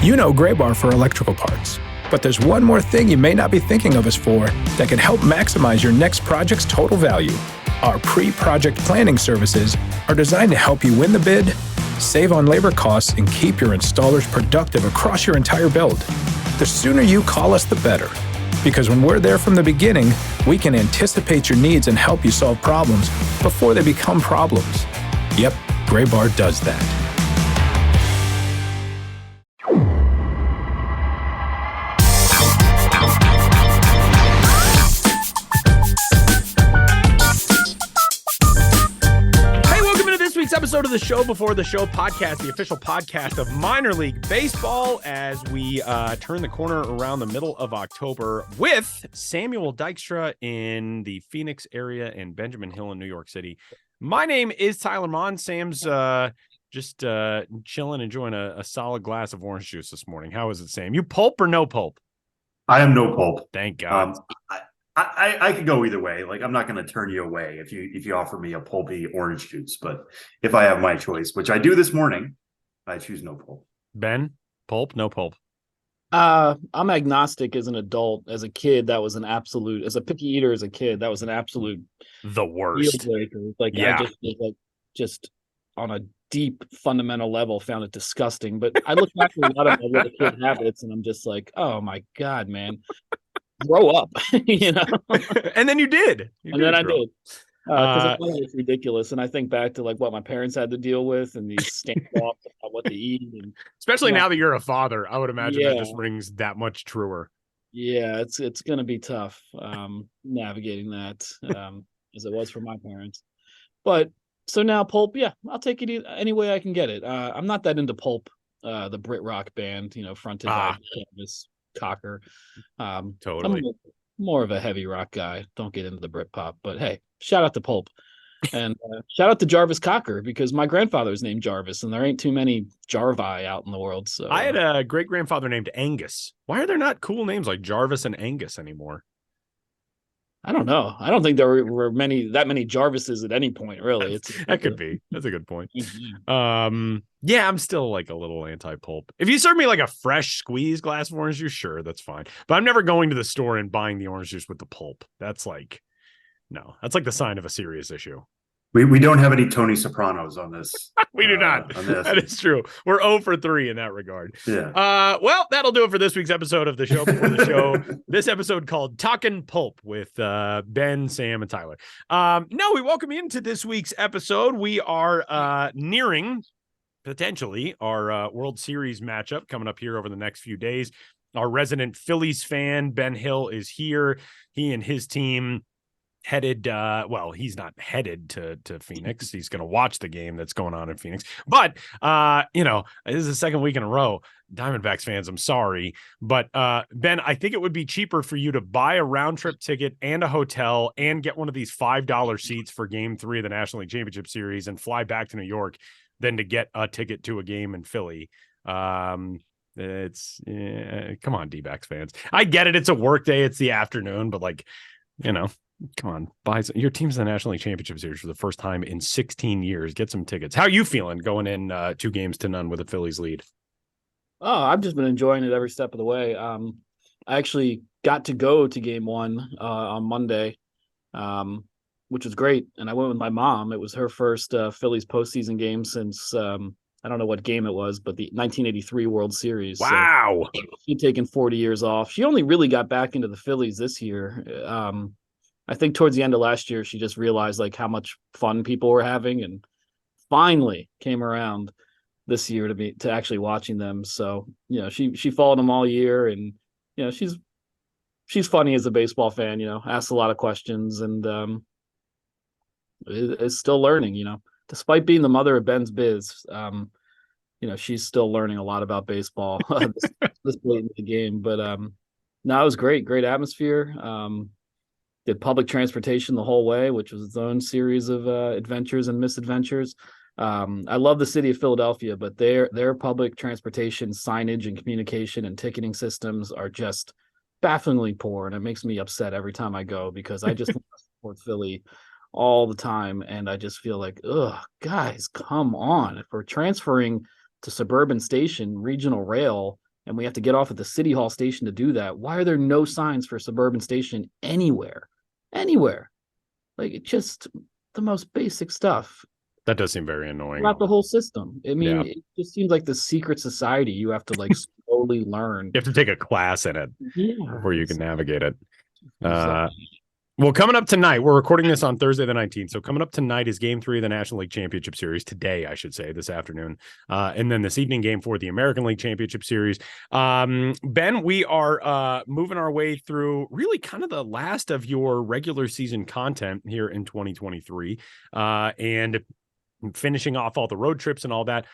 You know Gray Bar for electrical parts, but there's one more thing you may not be thinking of us for that can help maximize your next project's total value. Our pre-project planning services are designed to help you win the bid, save on labor costs, and keep your installers productive across your entire build. The sooner you call us, the better. Because when we're there from the beginning, we can anticipate your needs and help you solve problems before they become problems. Yep, Gray Bar does that. Episode of the Show Before the Show podcast, the official podcast of minor league baseball, as we turn the corner around the middle of October with Samuel Dykstra in the Phoenix area and Benjamin Hill in New York City. My name is Tyler Mon. Sam's just chilling, enjoying a solid glass of orange juice this morning. How is it, Sam? You pulp or no pulp? I am no pulp. Thank God. I could go either way. Like, I'm not going to turn you away if you offer me a pulpy orange juice. But if I have my choice, which I do this morning, I choose no pulp. Ben, pulp, no pulp? I'm agnostic as an adult. As a kid, that was an absolute. As a picky eater, as a kid, that was an absolute the worst. Deal breaker. Like, yeah. I just on a deep fundamental level found it disgusting. But I look back at a lot of my little kid habits, and I'm just like, oh my God, man. Grow up, you know. And then you did. I did. Because I thought it was ridiculous. And I think back to like what my parents had to deal with and these standoffs about what to eat. And especially now that you're a father, I would imagine that just rings that much truer. Yeah, it's going to be tough navigating that as it was for my parents. But so now pulp, yeah, I'll take it any way I can get it. I'm not that into pulp, the Brit rock band, you know, fronted by Canvas Cocker. Totally. I'm more of a heavy rock guy. Don't get into the Britpop, but hey, shout out to Pulp and shout out to Jarvis Cocker, because my grandfather's named Jarvis and there ain't too many Jarvi out in the world. So I had a great grandfather named Angus. Why are there not cool names like Jarvis and Angus anymore? I don't know. I don't think there were that many Jarvises at any point, really. That could be. That's a good point. Yeah, I'm still like a little anti-pulp. If you serve me like a fresh squeezed glass of orange juice, sure, that's fine. But I'm never going to the store and buying the orange juice with the pulp. That's like the sign of a serious issue. We don't have any Tony Sopranos on this. We do not. That is true. We're 0 for 3 in that regard. Yeah. Well, that'll do it for this week's episode of the Show Before the Show. This episode called Talkin' Pulp with Ben, Sam, and Tyler. No, we welcome you into this week's episode. We are nearing potentially our World Series matchup coming up here over the next few days. Our resident Phillies fan, Ben Hill, is here. He and his team headed he's not headed to Phoenix. He's going to watch the game that's going on in Phoenix, but this is the second week in a row. Diamondbacks fans, I'm sorry, but Ben, I think it would be cheaper for you to buy a round trip ticket and a hotel and get one of these $5 seats for game 3 of the National League Championship Series and fly back to New York than to get a ticket to a game in Philly. Come on, D-backs fans. I get it. It's a work day. It's the afternoon, but come on, your team's in the National League Championship Series for the first time in 16 years. Get some tickets. How are you feeling going in 2-0 with a Phillies lead? Oh, I've just been enjoying it every step of the way. I actually got to go to game 1 on Monday, which was great. And I went with my mom. It was her first Phillies postseason game since I don't know what game it was, but the 1983 World Series. Wow. So she'd taken 40 years off. She only really got back into the Phillies this year. I think towards the end of last year, she just realized like how much fun people were having, and finally came around this year to actually watching them. So, you know, she followed them all year, and, you know, she's funny as a baseball fan, you know, asks a lot of questions, and is still learning, you know, despite being the mother of Ben's biz. You know, she's still learning a lot about baseball this late in the game. But no, it was great atmosphere. Did public transportation the whole way, which was its own series of adventures and misadventures. I love the city of Philadelphia, but their public transportation signage and communication and ticketing systems are just bafflingly poor, and it makes me upset every time I go, because I just want to support Philly all the time, and I just feel like, ugh, guys, come on. If we're transferring to suburban station, regional rail and we have to get off at the City Hall station to do that. Why are there no signs for Suburban Station anywhere? Anywhere. Like, it's just the most basic stuff. That does seem very annoying. Throughout the whole system. I mean, Yeah. it just seems like the secret society you have to like slowly learn. You have to take a class in it before you can navigate it. Exactly. Well, coming up tonight, we're recording this on Thursday the 19th. So coming up tonight is Game 3 of the National League Championship Series. Today, I should say, this afternoon. And then this evening, Game 4 of the American League Championship Series. Ben, we are moving our way through really kind of the last of your regular season content here in 2023. And finishing off all the road trips and all that.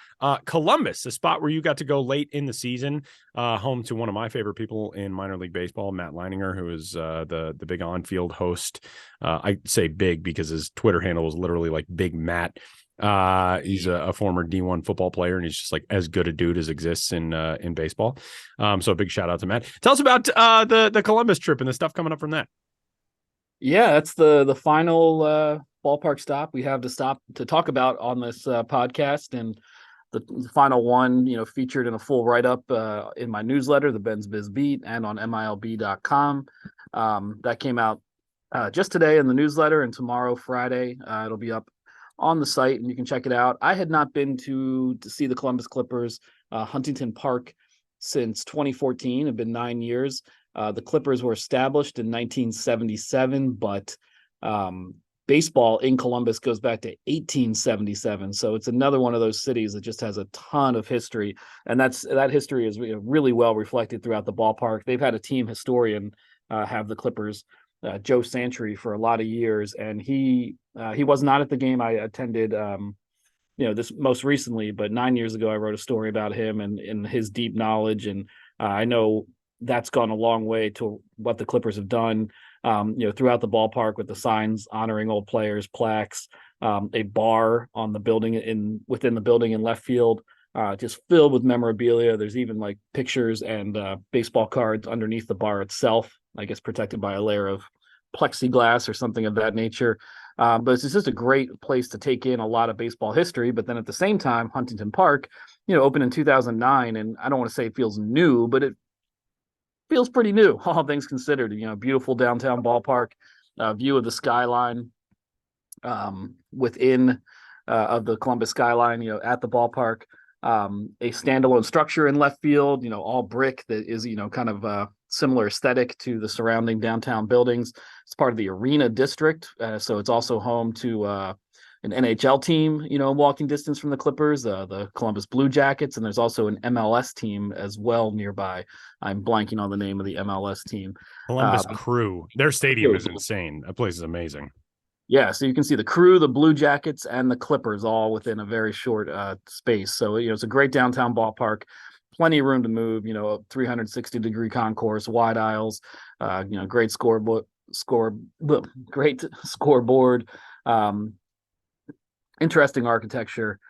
Columbus, a spot where you got to go late in the season, home to one of my favorite people in minor league baseball, Matt Leininger, who is the big on-field host. I say big because his Twitter handle was literally like Big Matt. He's a former D1 football player, and he's just like as good a dude as exists in baseball. So a big shout out to Matt. Tell us about the Columbus trip and the stuff coming up from that. Yeah, that's the final ballpark stop we have to talk about on this podcast, and the final one, featured in a full write-up in my newsletter, the Ben's Biz Beat, and on MILB.com. That came out just today in the newsletter, and tomorrow, Friday, it'll be up on the site, and you can check it out. I had not been to see the Columbus Clippers, Huntington Park, since 2014. It had been 9 years. The Clippers were established in 1977, but baseball in Columbus goes back to 1877. So it's another one of those cities that just has a ton of history. And that history is really well reflected throughout the ballpark. They've had a team historian have the Clippers, Joe Santry, for a lot of years. And he was not at the game I attended, this most recently, but 9 years ago, I wrote a story about him and his deep knowledge. And I know that's gone a long way to what the Clippers have done, throughout the ballpark, with the signs honoring old players, plaques, a bar on the building within the building in left field, just filled with memorabilia. There's even like pictures and baseball cards underneath the bar itself, I guess protected by a layer of plexiglass or something of that nature. But it's just a great place to take in a lot of baseball history. But then at the same time, Huntington Park, opened in 2009, and I don't want to say it feels new, but it feels pretty new, all things considered. Beautiful downtown ballpark, view of the skyline within of the Columbus skyline, at the ballpark, a standalone structure in left field, all brick that is, kind of a similar aesthetic to the surrounding downtown buildings. It's part of the Arena District, so it's also home to an NHL team, walking distance from the Clippers, the Columbus Blue Jackets, and there's also an MLS team as well nearby. I'm blanking on the name of the MLS team. Columbus Crew. Their stadium is insane. That place is amazing. Yeah, so you can see the Crew, the Blue Jackets, and the Clippers all within a very short space. So, it's a great downtown ballpark. Plenty of room to move, 360-degree concourse, wide aisles, great great scoreboard. Interesting architecture.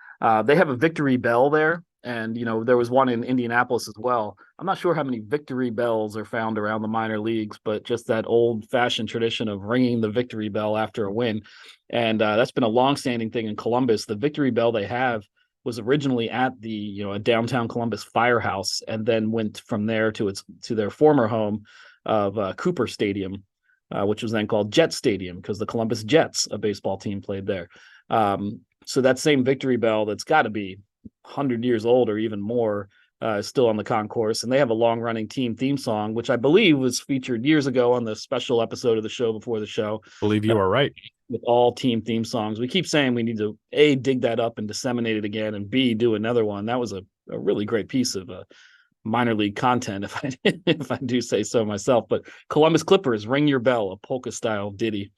They have a Victory Bell there, and there was one in Indianapolis as well. I'm not sure how many Victory Bells are found around the minor leagues, but just that old-fashioned tradition of ringing the Victory Bell after a win, and that's been a long-standing thing in Columbus. The Victory Bell they have was originally at the a downtown Columbus firehouse, and then went from there to their former home of Cooper Stadium, which was then called Jet Stadium because the Columbus Jets, a baseball team, played there. So that same Victory Bell that's got to be 100 years old or even more is still on the concourse, and they have a long-running team theme song, which I believe was featured years ago on the special episode of the show before the show. Believe you are right. With all team theme songs. We keep saying we need to A, dig that up and disseminate it again, and B, do another one. That was a really great piece of minor league content, if I do say so myself. But Columbus Clippers, Ring Your Bell, a polka style ditty.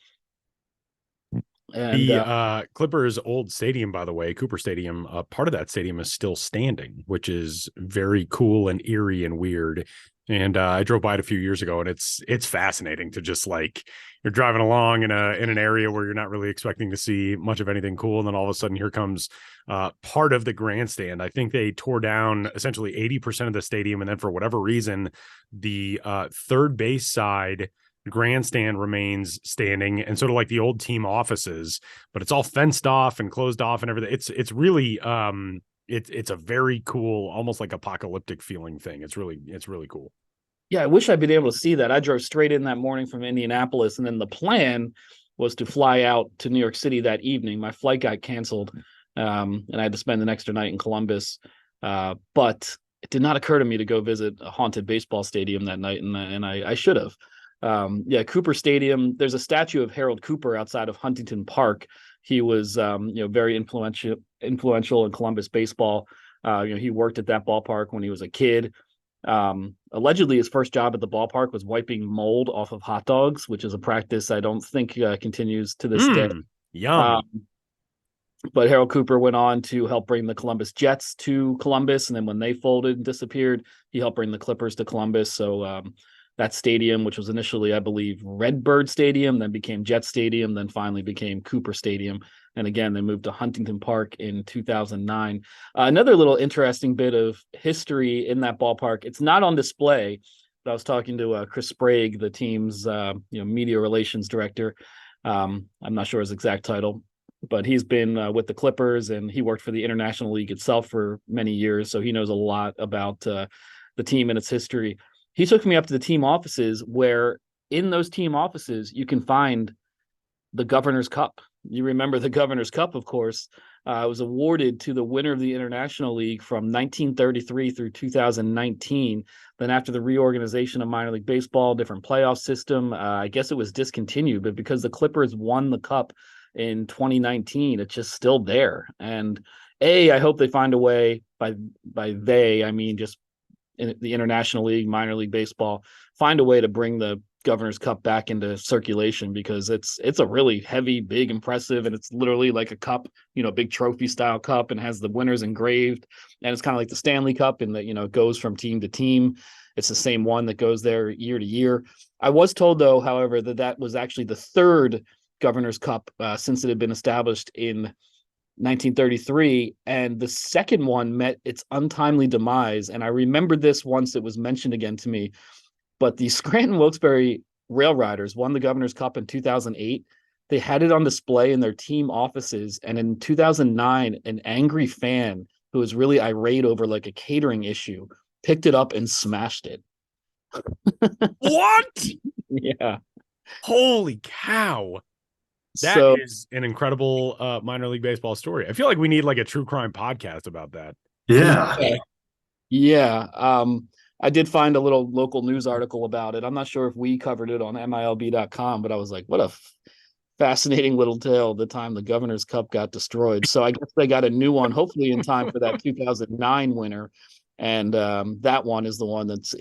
And the Clippers' old stadium, by the way, Cooper Stadium, part of that stadium is still standing, which is very cool and eerie and weird. And I drove by it a few years ago, and it's fascinating to just like you're driving along in an area where you're not really expecting to see much of anything cool, and then all of a sudden here comes part of the grandstand. I think they tore down essentially 80% of the stadium, and then for whatever reason, the third base side grandstand remains standing, and sort of like the old team offices, but it's all fenced off and closed off and everything. It's really it's a very cool, almost like apocalyptic feeling thing. It's really cool. Yeah, I wish I'd been able to see that. I drove straight in that morning from Indianapolis, and then the plan was to fly out to New York City that evening. My flight got canceled, and I had to spend an extra night in Columbus. But it did not occur to me to go visit a haunted baseball stadium that night, and I should have. Yeah, Cooper Stadium. There's a statue of Harold Cooper outside of Huntington Park. He was, very influential in Columbus baseball. He worked at that ballpark when he was a kid. Allegedly, his first job at the ballpark was wiping mold off of hot dogs, which is a practice I don't think continues to this day. Yum. But Harold Cooper went on to help bring the Columbus Jets to Columbus, and then when they folded and disappeared, he helped bring the Clippers to Columbus. So that stadium, which was initially, I believe, Redbird Stadium, then became Jet Stadium, then finally became Cooper Stadium. And again, they moved to Huntington Park in 2009. Another little interesting bit of history in that ballpark. It's not on display, but I was talking to Chris Sprague, the team's media relations director. I'm not sure his exact title, but he's been with the Clippers, and he worked for the International League itself for many years. So he knows a lot about the team and its history. He took me up to the team offices, where in those team offices, you can find the Governor's Cup. You remember the Governor's Cup, of course. It was awarded to the winner of the International League from 1933 through 2019. Then after the reorganization of minor league baseball, different playoff system, I guess it was discontinued, but because the Clippers won the cup in 2019, it's just still there. And I hope they find a way, by they, I mean just in the International League, minor league baseball, find a way to bring the Governor's Cup back into circulation, because it's a really heavy, big, impressive, and it's literally like a cup, big trophy style cup, and has the winners engraved. And it's kind of like the Stanley Cup in that, it goes from team to team. It's the same one that goes there year to year. I was told, though, however, that was actually the third Governor's Cup since it had been established in 1933, and the second one met its untimely demise. And I remembered this once it was mentioned again to me, but the Scranton Wilkes-Barre Rail Riders won the Governor's Cup in 2008. They had it on display in their team offices, and in 2009, an angry fan who was really irate over like a catering issue picked it up and smashed it. What? Yeah. Holy cow. That is an incredible minor league baseball story. I feel like we need like a true crime podcast about that. Yeah. Yeah. I did find a little local news article about it. I'm not sure if we covered it on MILB.com, but I was like, what a fascinating little tale the time the Governor's Cup got destroyed. So I guess they got a new one, hopefully in time for that 2009 winner. And that one is the one that's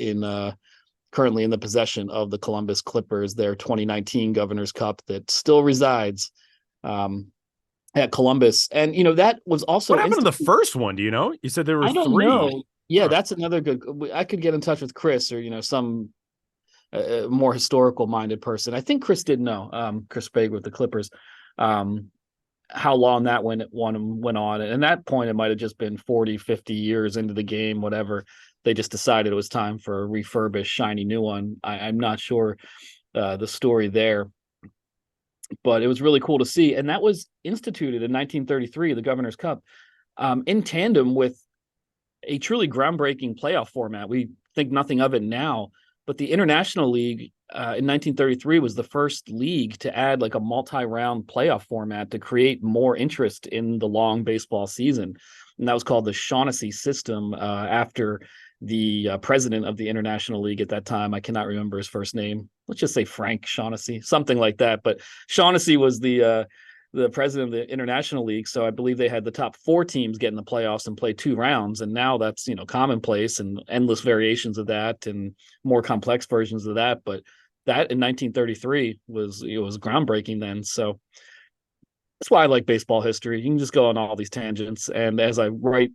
currently in the possession of the Columbus Clippers, their 2019 Governor's Cup that still resides at Columbus. And, that was also... What happened to the first one? Do you know? You said there were 3. Know. Yeah, that's another good... I could get in touch with Chris or, some more historical-minded person. I think Chris did know, Chris Sprague with the Clippers, how long that went on. And at that point, it might have just been 40, 50 years into the game, whatever. They just decided it was time for a refurbished, shiny new one. I'm not sure the story there, but it was really cool to see. And that was instituted in 1933, the Governor's Cup, in tandem with a truly groundbreaking playoff format. We think nothing of it now, but the International League in 1933 was the first league to add like a multi-round playoff format to create more interest in the long baseball season. And that was called the Shaughnessy system after the president of the International League at that time. I cannot remember his first name. Let's just say Frank Shaughnessy, something like that. But Shaughnessy was the president of the International League. So I believe they had the top 4 teams get in the playoffs and play 2 rounds. And now that's, commonplace, and endless variations of that and more complex versions of that. But that in 1933 was groundbreaking then. So that's why I like baseball history. You can just go on all these tangents. And as I write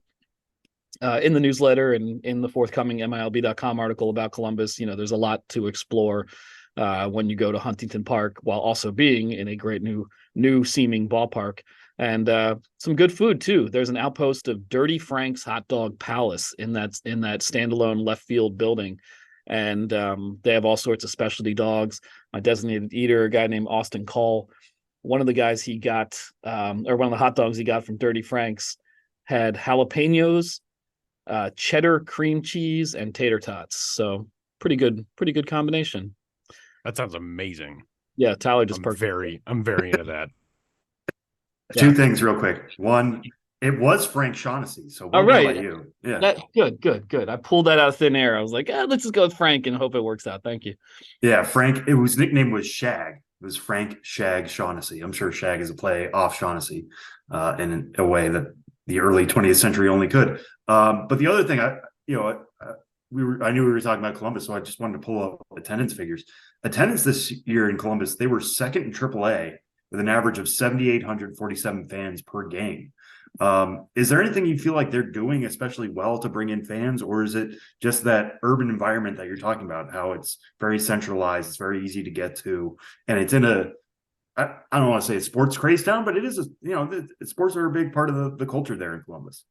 in the newsletter and in the forthcoming MILB.com article about Columbus, there's a lot to explore when you go to Huntington Park, while also being in a great new seeming ballpark. And some good food too. There's an outpost of Dirty Frank's Hot Dog Palace in that standalone left field building. And they have all sorts of specialty dogs. My designated eater, a guy named Austin Call, one of the guys he got, or one of the hot dogs he got from Dirty Frank's, had jalapenos, cheddar cream cheese, and tater tots. So pretty good combination. That sounds amazing. Yeah, Tyler just perked. I'm very into that. Two things real quick. One, it was Frank Shaughnessy, so well done by you. Yeah. Good. I pulled that out of thin air. I was like, let's just go with Frank and hope it works out. Thank you. Yeah, Frank, his nickname was Shag. It was Frank Shag Shaughnessy. I'm sure Shag is a play off Shaughnessy in a way that the early 20th century only could. But the other thing, I knew we were talking about Columbus, so I just wanted to pull up attendance figures. Attendance this year in Columbus, they were second in AAA with an average of 7,847 fans per game. Is there anything you feel like they're doing especially well to bring in fans, or is it just that urban environment that you're talking about, how it's very centralized, it's very easy to get to, and it's in I don't want to say a sports craze town, but it is sports are a big part of the culture there in Columbus.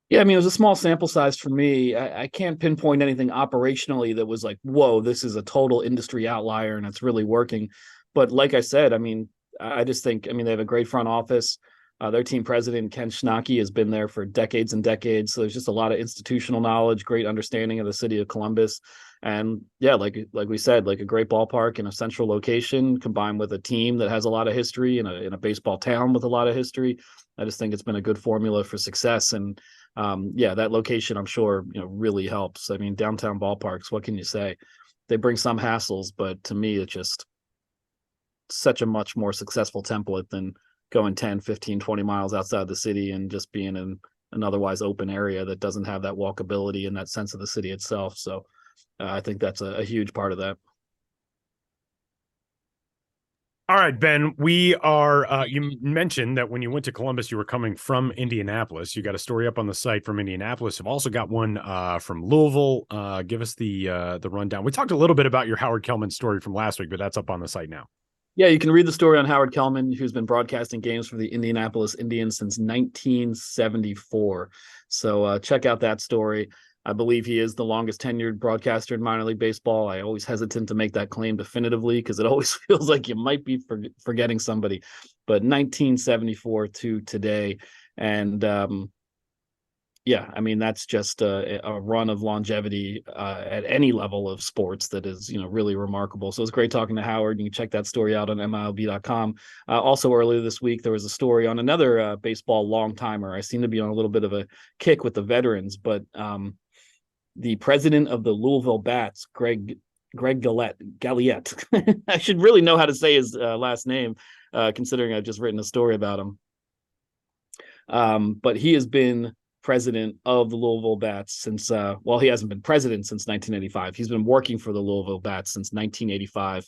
Yeah, I mean, it was a small sample size for me. I can't pinpoint anything operationally that was like, whoa, this is a total industry outlier and it's really working. But like I said, I mean, I just think, they have a great front office. Their team president, Ken Schnocky, has been there for decades and decades. So there's just a lot of institutional knowledge, great understanding of the city of Columbus. And yeah, like we said, like a great ballpark in a central location combined with a team that has a lot of history in a baseball town with a lot of history. I just think it's been a good formula for success. And that location, I'm sure, really helps. I mean, downtown ballparks, what can you say? They bring some hassles, but to me, it's just such a much more successful template than going 10, 15, 20 miles outside the city and just being in an otherwise open area that doesn't have that walkability and that sense of the city itself. So I think that's a huge part of that. All right, Ben, we are, you mentioned that when you went to Columbus, you were coming from Indianapolis. You got a story up on the site from Indianapolis. You've also got one from Louisville. Give us the rundown. We talked a little bit about your Howard Kellman story from last week, but that's up on the site now. Yeah, you can read the story on Howard Kellman, who's been broadcasting games for the Indianapolis Indians since 1974. So check out that story. I believe he is the longest tenured broadcaster in minor league baseball. I always hesitant to make that claim definitively because it always feels like you might be forgetting somebody. But 1974 to today. And that's just a run of longevity at any level of sports that is, really remarkable. So it's great talking to Howard. You can check that story out on MILB.com. Also, earlier this week, there was a story on another baseball long timer. I seem to be on a little bit of a kick with the veterans, but the president of the Louisville Bats, Greg Galliette. I should really know how to say his last name, considering I've just written a story about him. But he has been president of the Louisville Bats since, he hasn't been president since 1985. He's been working for the Louisville Bats since 1985.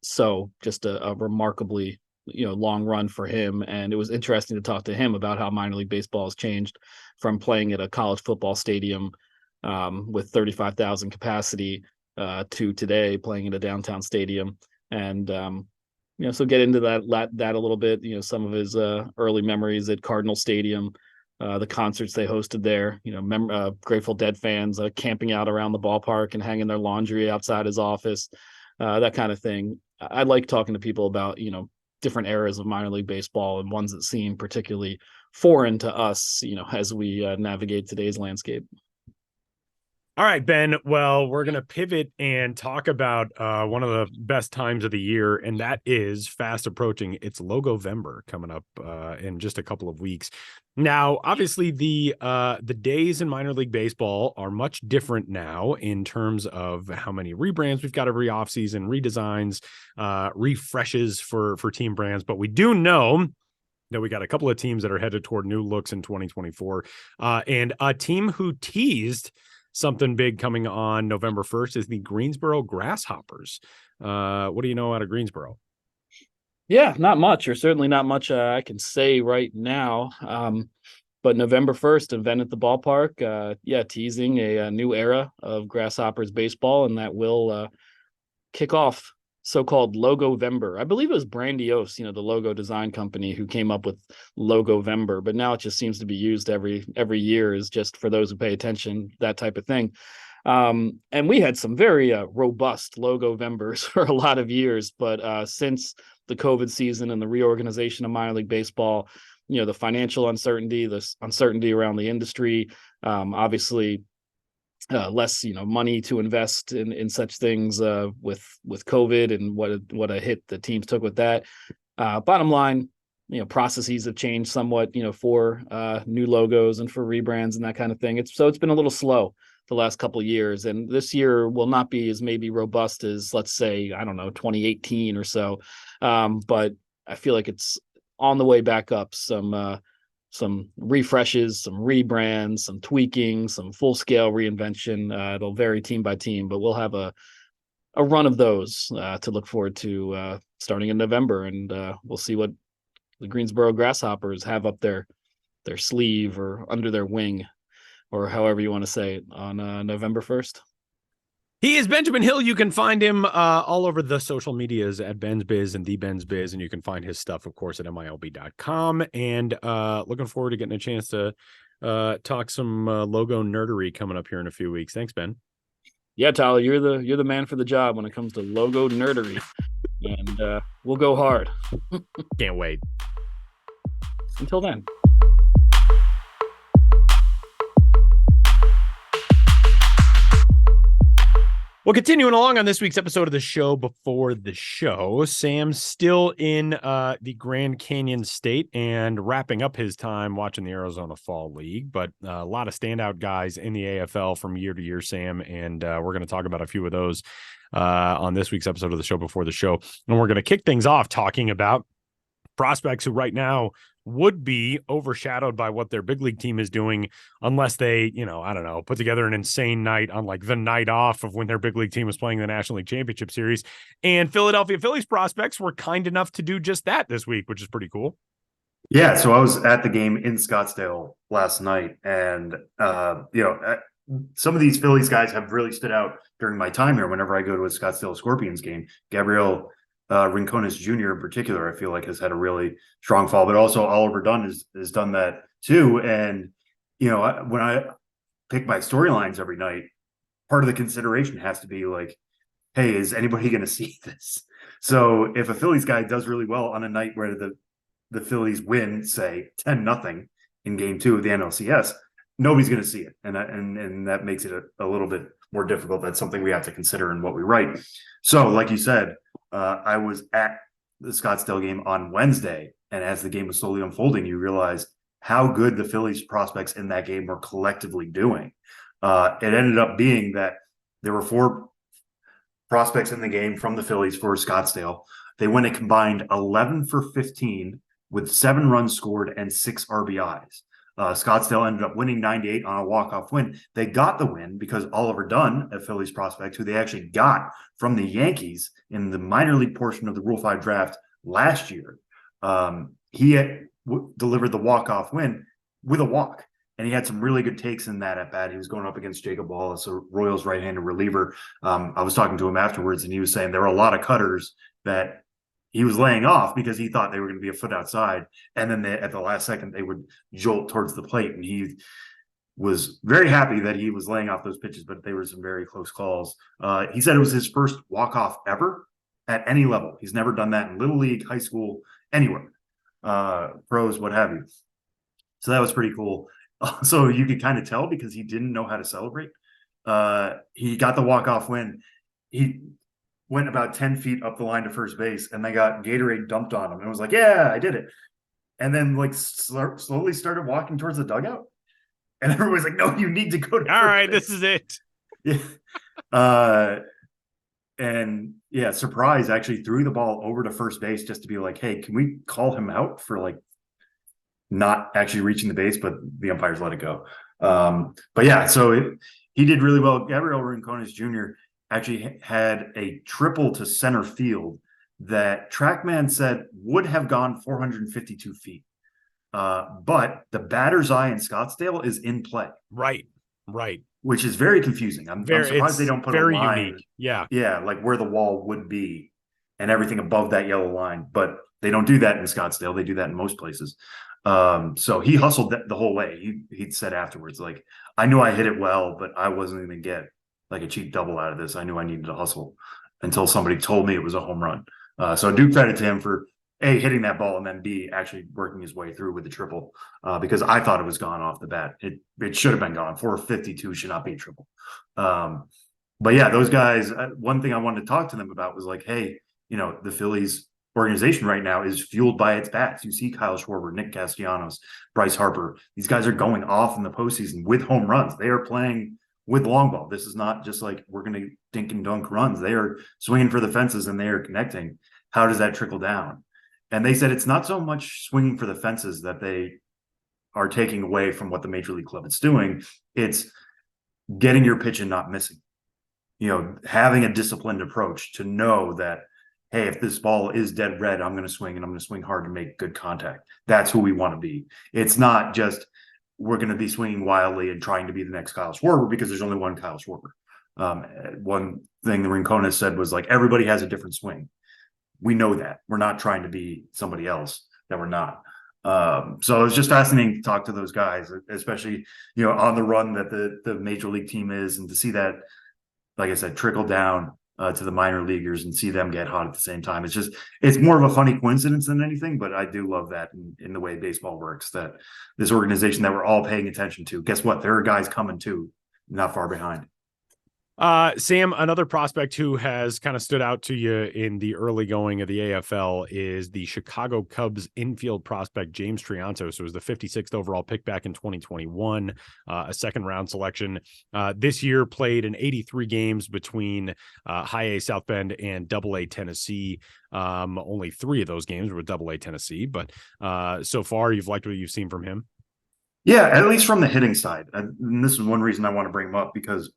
So just a remarkably, long run for him. And it was interesting to talk to him about how minor league baseball has changed from playing at a college football stadium with 35,000 capacity to today playing in a downtown stadium. And, so get into that a little bit, some of his early memories at Cardinal Stadium, the concerts they hosted there, Grateful Dead fans camping out around the ballpark and hanging their laundry outside his office, that kind of thing. I like talking to people about, different eras of minor league baseball and ones that seem particularly foreign to us, as we navigate today's landscape. All right, Ben. Well, we're going to pivot and talk about one of the best times of the year, and that is fast approaching. It's Logovember coming up in just a couple of weeks. Now, obviously, the days in minor league baseball are much different now in terms of how many rebrands we've got every offseason, redesigns, refreshes for team brands. But we do know that we got a couple of teams that are headed toward new looks in 2024, and a team who teased something big coming on November 1st is the Greensboro Grasshoppers. What do you know out of Greensboro? Yeah, not much, or certainly not much I can say right now. But November 1st, event at the ballpark, teasing a new era of Grasshoppers baseball, and that will kick off so-called Logovember. I believe it was Brandiose, the logo design company, who came up with Logovember, but now it just seems to be used every year, is just for those who pay attention, that type of thing. And we had some very robust Logovembers for a lot of years, but since the COVID season and the reorganization of minor league baseball, the financial uncertainty, this uncertainty around the industry, obviously less money to invest in such things with COVID and what a hit the teams took with that. Bottom line, processes have changed somewhat, for new logos and for rebrands and that kind of thing. It's been a little slow the last couple of years, and this year will not be as maybe robust as, let's say, I don't know, 2018 or so. But I feel like it's on the way back up. Some refreshes, some rebrands, some tweaking, some full-scale reinvention. It'll vary team by team, but we'll have a run of those to look forward to starting in November, and we'll see what the Greensboro Grasshoppers have up their sleeve or under their wing, or however you want to say it, on November 1st. He is Benjamin Hill. You can find him all over the social medias at Ben's Biz and The Ben's Biz, and you can find his stuff, of course, at MILB.com. And looking forward to getting a chance to talk some logo nerdery coming up here in a few weeks. Thanks, Ben. Yeah, Tyler, you're the man for the job when it comes to logo nerdery, and we'll go hard. Can't wait. Until then. Well, continuing along on this week's episode of the show before the show, Sam's still in the Grand Canyon State and wrapping up his time watching the Arizona Fall League, but a lot of standout guys in the AFL from year to year, Sam, and we're going to talk about a few of those on this week's episode of the show before the show. And we're going to kick things off talking about prospects who right now would be overshadowed by what their big league team is doing unless they, I don't know, put together an insane night on like the night off of when their big league team was playing the National League Championship Series. And Philadelphia Phillies prospects were kind enough to do just that this week, which is pretty cool. Yeah, so I was at the game in Scottsdale last night, and some of these Phillies guys have really stood out during my time here. Whenever I go to a Scottsdale Scorpions game, Gabriel Rincones Jr. in particular, I feel like has had a really strong fall, but also Oliver Dunn has done that too. And, when I pick my storylines every night, part of the consideration has to be like, hey, is anybody going to see this? So if a Phillies guy does really well on a night where the Phillies win, say 10-0 in game 2 of the NLCS, nobody's going to see it. And that makes it a little bit more difficult. That's something we have to consider in what we write. So like you said, I was at the Scottsdale game on Wednesday, and as the game was slowly unfolding, you realized how good the Phillies prospects in that game were collectively doing. It ended up being that there were 4 prospects in the game from the Phillies for Scottsdale. They went a combined 11 for 15 with 7 runs scored and 6 RBIs. Scottsdale ended up winning 98 on a walk-off win. They got the win because Oliver Dunn, a Phillies prospect, who they actually got from the Yankees in the minor league portion of the Rule 5 draft last year, he delivered the walk-off win with a walk. And he had some really good takes in that at bat. He was going up against Jacob Wallace, a Royals right-handed reliever. I was talking to him afterwards, and he was saying there were a lot of cutters that he was laying off because he thought they were going to be a foot outside. And then at the last second, they would jolt towards the plate. And he was very happy that he was laying off those pitches, but they were some very close calls. He said it was his first walk-off ever at any level. He's never done that in Little League, high school, anywhere, pros, what have you. So that was pretty cool. So you could kind of tell because he didn't know how to celebrate. He got the walk-off win. He went about 10 feet up the line to first base, and they got Gatorade dumped on him. And was like, yeah, I did it. And then slowly started walking towards the dugout. And everybody's like, no, you need to go to all right, base. this is it. Yeah. And yeah, Surprise actually threw the ball over to first base just to be like, hey, can we call him out for like not actually reaching the base, but the umpires let it go. But yeah, so he did really well. Gabriel Rincones Jr. actually had a triple to center field that TrackMan said would have gone 452 feet. But the batter's eye in Scottsdale is in play. Right. Which is very confusing. I'm surprised they don't put a line. Unique. Yeah. Yeah, like where the wall would be and everything above that yellow line. But they don't do that in Scottsdale. They do that in most places. So he hustled the whole way. He'd said afterwards, like, I knew I hit it well, but I wasn't going to get like a cheap double out of this. I knew I needed to hustle until somebody told me it was a home run. So I do credit to him for A, hitting that ball, and then B, actually working his way through with the triple, because I thought it was gone off the bat. It should have been gone. 452 should not be a triple. But yeah, those guys, one thing I wanted to talk to them about was like, hey, the Phillies organization right now is fueled by its bats. You see Kyle Schwarber, Nick Castellanos, Bryce Harper. These guys are going off in the postseason with home runs. They are playing with long ball. This is not just like we're going to dink and dunk runs. They are swinging for the fences and they are connecting. How does that trickle down? And they said it's not so much swinging for the fences that they are taking away from what the Major League Club is doing. It's getting your pitch and not missing. Having a disciplined approach to know that, hey, if this ball is dead red, I'm going to swing, and I'm going to swing hard to make good contact. That's who we want to be. It's not just we're going to be swinging wildly and trying to be the next Kyle Schwarber, because there's only one Kyle Schwarber. One thing the Rincona said was like, everybody has a different swing. We know that. We're not trying to be somebody else that we're not. So it was just fascinating to talk to those guys, especially, on the run that the Major League team is, and to see that, like I said, trickle down to the minor leaguers and see them get hot at the same time. It's more of a funny coincidence than anything, but I do love that in the way baseball works, that this organization that we're all paying attention to, guess what? There are guys coming too, not far behind. Sam, another prospect who has kind of stood out to you in the early going of the AFL is the Chicago Cubs infield prospect, James Triantos. So it was the 56th overall pick back in 2021, a second round selection. This year played in 83 games between High A South Bend and Double A Tennessee. Only 3 of those games were Double A Tennessee, but so far you've liked what you've seen from him? Yeah, at least from the hitting side. And this is one reason I want to bring him up, because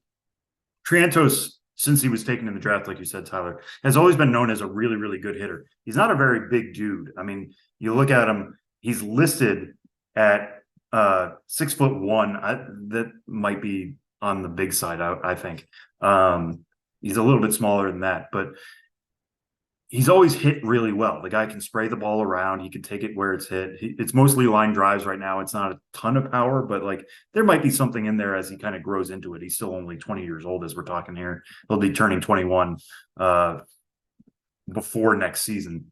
Triantos, since he was taken in the draft, like you said, Tyler, has always been known as a really, really good hitter. He's not a very big dude. I mean, you look at him, he's listed at 6'1". That might be on the big side, I think. He's a little bit smaller than that, but he's always hit really well. The guy can spray the ball around. He can take it where it's hit. It's mostly line drives right now. It's not a ton of power, but like there might be something in there as he kind of grows into it. He's still only 20 years old as we're talking here. He'll be turning 21 before next season.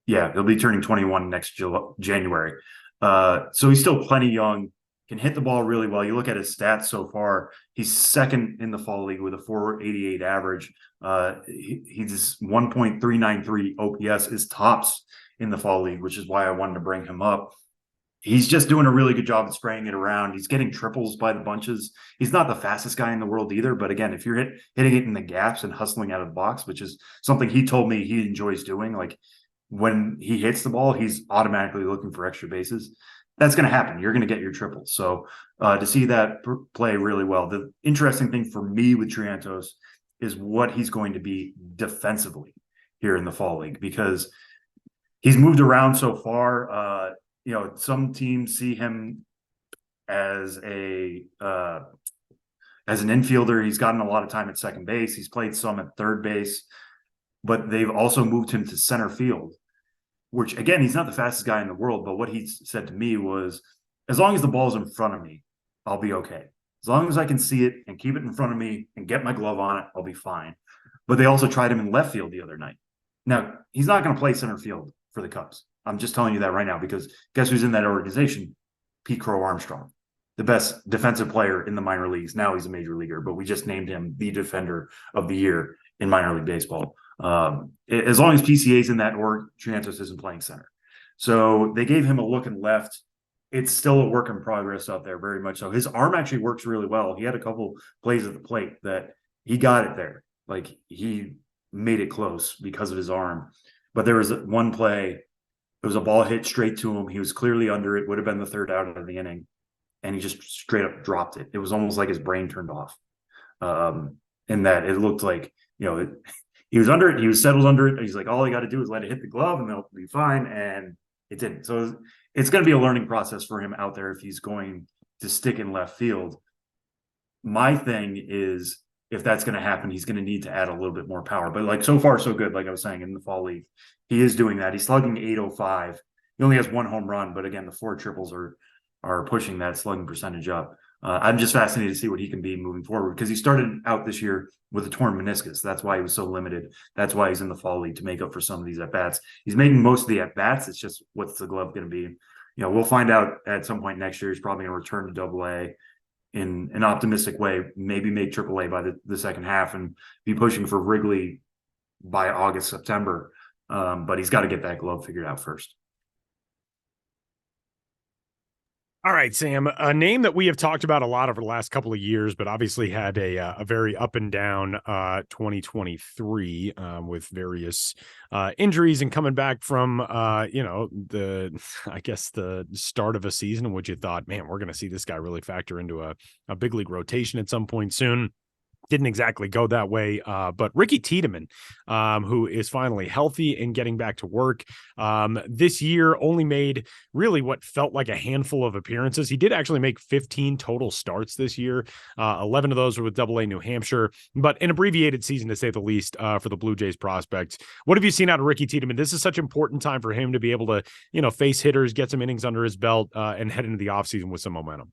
Yeah, he'll be turning 21 next January. So he's still plenty young, can hit the ball really well. You look at his stats so far, he's second in the fall league with a 488 average. He's 1.393 OPS is tops in the fall league, which is why I wanted to bring him up. He's just doing a really good job of spraying it around. He's getting triples by the bunches. He's not the fastest guy in the world either, but again, if you're hitting it in the gaps and hustling out of the box, which is something he told me he enjoys doing, like when he hits the ball, he's automatically looking for extra bases. That's going to happen. You're going to get your triples. So to see that play really well. The interesting thing for me with Triantos is what he's going to be defensively here in the fall league, because he's moved around so far. Some teams see him as an infielder. He's gotten a lot of time at second base. He's played some at third base, but they've also moved him to center field, which again, he's not the fastest guy in the world, but what he said to me was, as long as the ball's in front of me, I'll be okay. As long as I can see it and keep it in front of me and get my glove on it, I'll be fine. But they also tried him in left field the other night. Now, he's not going to play center field for the Cubs. I'm just telling you that right now, because guess who's in that organization? Pete Crow Armstrong, the best defensive player in the minor leagues. Now he's a major leaguer, but we just named him the defender of the year in minor league baseball. As long as PCA's in that org, Triantos isn't playing center. So they gave him a look in left. It's still a work in progress out there, very much so. His arm actually works really well. He had a couple plays at the plate that he got it there. Like he made it close because of his arm. But there was one play, it was a ball hit straight to him. He was clearly under it, would have been the third out of the inning, and he just straight up dropped it. It was almost like his brain turned off. In that it looked like, he was under it. He was settled under it. He's like, all he got to do is let it hit the glove and they'll be fine. And it didn't. So it's going to be a learning process for him out there if he's going to stick in left field. My thing is, if that's going to happen, he's going to need to add a little bit more power. But like so far, so good. Like I was saying in the fall league, he is doing that. He's slugging 805. He only has one home run, but again, the 4 triples are pushing that slugging percentage up. I'm just fascinated to see what he can be moving forward, because he started out this year with a torn meniscus. That's why he was so limited. That's why he's in the fall league, to make up for some of these at-bats. He's making most of the at-bats. It's just, what's the glove going to be? We'll find out at some point next year. He's probably going to return to Double-A in an optimistic way, maybe make Triple-A by the second half and be pushing for Wrigley by August, September. But he's got to get that glove figured out first. All right, Sam, a name that we have talked about a lot over the last couple of years, but obviously had a very up and down 2023 with various injuries and coming back from, the start of a season in which you thought, man, we're going to see this guy really factor into a big league rotation at some point soon. Didn't exactly go that way, but Ricky Tiedemann, who is finally healthy and getting back to work, this year only made really what felt like a handful of appearances. He did actually make 15 total starts this year. 11 of those were with Double-A New Hampshire, but an abbreviated season to say the least for the Blue Jays prospects. What have you seen out of Ricky Tiedemann? This is such an important time for him to be able to, face hitters, get some innings under his belt, and head into the offseason with some momentum.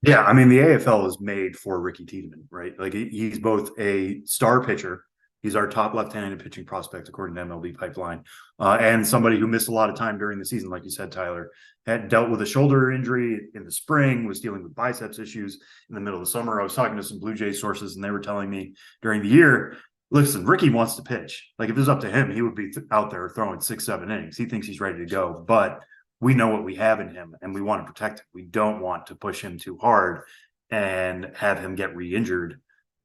Yeah, I mean, the AFL is made for Ricky Tiedemann, right? Like, he's both a star pitcher. He's our top left-handed pitching prospect, according to MLB Pipeline, and somebody who missed a lot of time during the season, like you said, Tyler. Had dealt with a shoulder injury in the spring, was dealing with biceps issues in the middle of the summer. I was talking to some Blue Jays sources, and they were telling me during the year, listen, Ricky wants to pitch. Like, if it was up to him, he would be out there throwing 6-7 innings. He thinks he's ready to go, but we know what we have in him, and we want to protect him. We don't want to push him too hard and have him get re-injured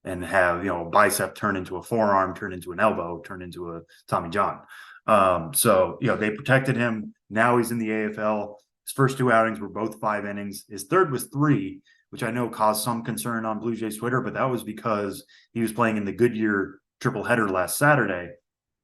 and have, a bicep turn into a forearm, turn into an elbow, turn into a Tommy John. So they protected him. Now he's in the AFL. His first 2 outings were both 5 innings. His third was 3, which I know caused some concern on Blue Jays Twitter, but that was because he was playing in the Goodyear triple header last Saturday.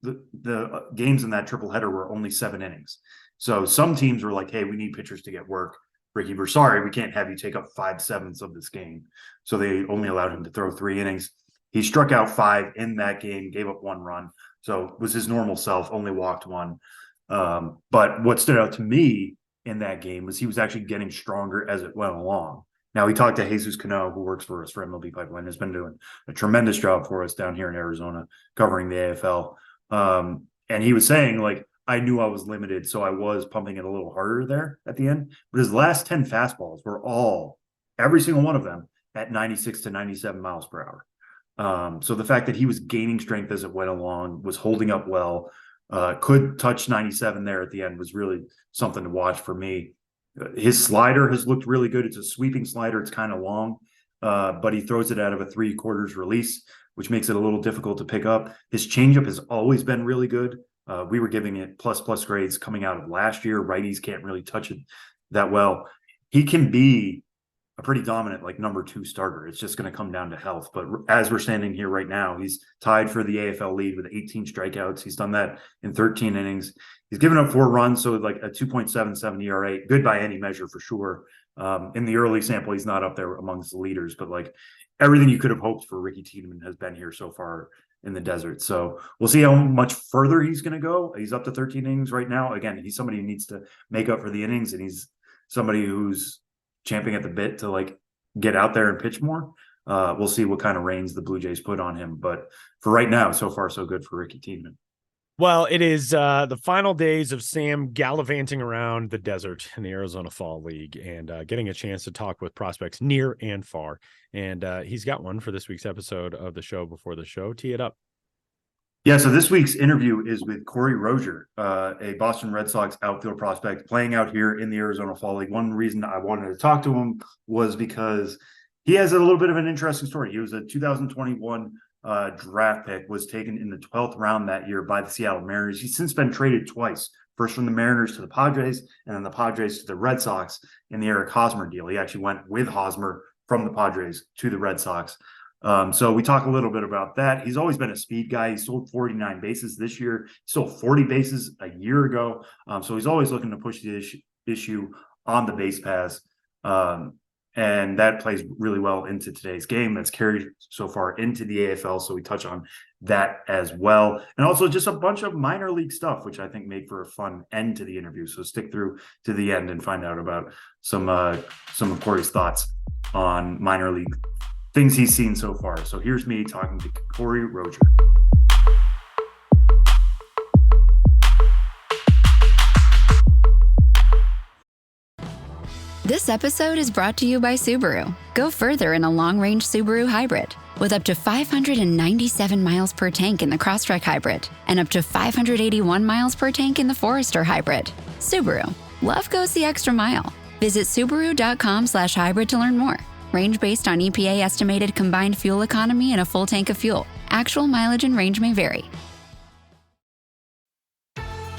The games in that triple header were only 7 innings. So some teams were like, hey, we need pitchers to get work. Ricky, we're sorry, we can't have you take up 5/7 of this game. So they only allowed him to throw 3 innings. He struck out 5 in that game, gave up 1 run. So was his normal self, only walked 1. But what stood out to me in that game was he was actually getting stronger as it went along. Now, we talked to Jesus Cano, who works for us for MLB Pipeline, has been doing a tremendous job for us down here in Arizona, covering the AFL. And he was saying, like, I knew I was limited, so I was pumping it a little harder there at the end. But his last 10 fastballs were every single one of them, at 96 to 97 miles per hour. So the fact that he was gaining strength as it went along, was holding up well, could touch 97 there at the end, was really something to watch for me. His slider has looked really good. It's a sweeping slider. It's kind of long, but he throws it out of a 3/4 release, which makes it a little difficult to pick up. His changeup has always been really good. We were giving it plus grades coming out of last year. Righties can't really touch it that well. He can be a pretty dominant, like, number 2 starter. It's just going to come down to health. But as we're standing here right now, he's tied for the AFL lead with 18 strikeouts. He's done that in 13 innings. He's given up 4 runs, so like a 2.77 ERA, good by any measure for sure. In the early sample, he's not up there amongst the leaders, but like everything you could have hoped for Ricky Tiedemann has been here so far in the desert. So we'll see how much further he's going to go. He's up to 13 innings right now. Again, he's somebody who needs to make up for the innings, and he's somebody who's champing at the bit to like get out there and pitch more. We'll see what kind of reins the Blue Jays put on him. But for right now, so far, so good for Ricky Tiedemann. Well, it is the final days of Sam gallivanting around the desert in the Arizona Fall League and getting a chance to talk with prospects near and far. And he's got one for this week's episode of the show before the show. Tee it up. Yeah, so this week's interview is with Corey Rosier, a Boston Red Sox outfield prospect playing out here in the Arizona Fall League. One reason I wanted to talk to him was because he has a little bit of an interesting story. He was a 2021 draft pick, was taken in the 12th round that year by the Seattle Mariners. He's since been traded twice, first from the Mariners to the Padres, and then the Padres to the Red Sox in the Eric Hosmer deal. He actually went with Hosmer from the Padres to the Red Sox. So we talk a little bit about that. He's always been a speed guy. He sold 49 bases this year. He sold 40 bases a year ago. So he's always looking to push the issue on the base paths. And that plays really well into today's game. That's carried so far into the AFL. So we touch on that as well. And also just a bunch of minor league stuff, which I think made for a fun end to the interview. So stick through to the end and find out about some of Corey's thoughts. on minor league things he's seen so far. So here's me talking to Corey Rosier. This episode is brought to you by Subaru. Go further in a long-range Subaru hybrid with up to 597 miles per tank in the Crosstrek hybrid and up to 581 miles per tank in the Forester hybrid. Subaru. Love goes the extra mile. Visit Subaru.com/hybrid to learn more. Range based on EPA estimated combined fuel economy and a full tank of fuel. Actual mileage and range may vary.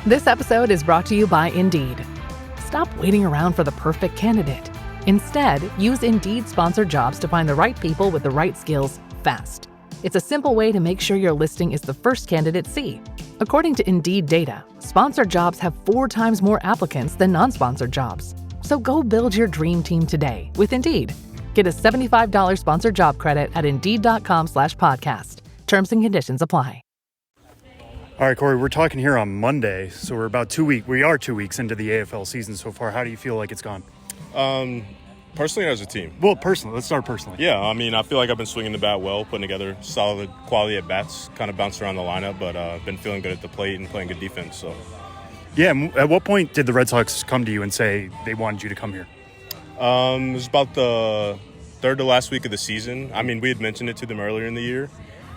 This episode is brought to you by Indeed. Stop waiting around for the perfect candidate. Instead, use Indeed sponsored jobs to find the right people with the right skills fast. It's a simple way to make sure your listing is the first candidates see. According to Indeed data, sponsored jobs have 4 times more applicants than non-sponsored jobs. So go build your dream team today with Indeed. Get a $75 sponsored job credit at Indeed.com/podcast. Terms and conditions apply. All right, Corey, we're talking here on Monday, so we are 2 weeks into the AFL season so far. How do you feel like it's gone? Personally or as a team? Well, personally. Let's start personally. Yeah, I mean, I feel like I've been swinging the bat well, putting together solid quality at bats, kind of bounced around the lineup, but I've been feeling good at the plate and playing good defense. So, yeah, at what point did the Red Sox come to you and say they wanted you to come here? it was about the third to last week of the season. I mean, we had mentioned it to them earlier in the year,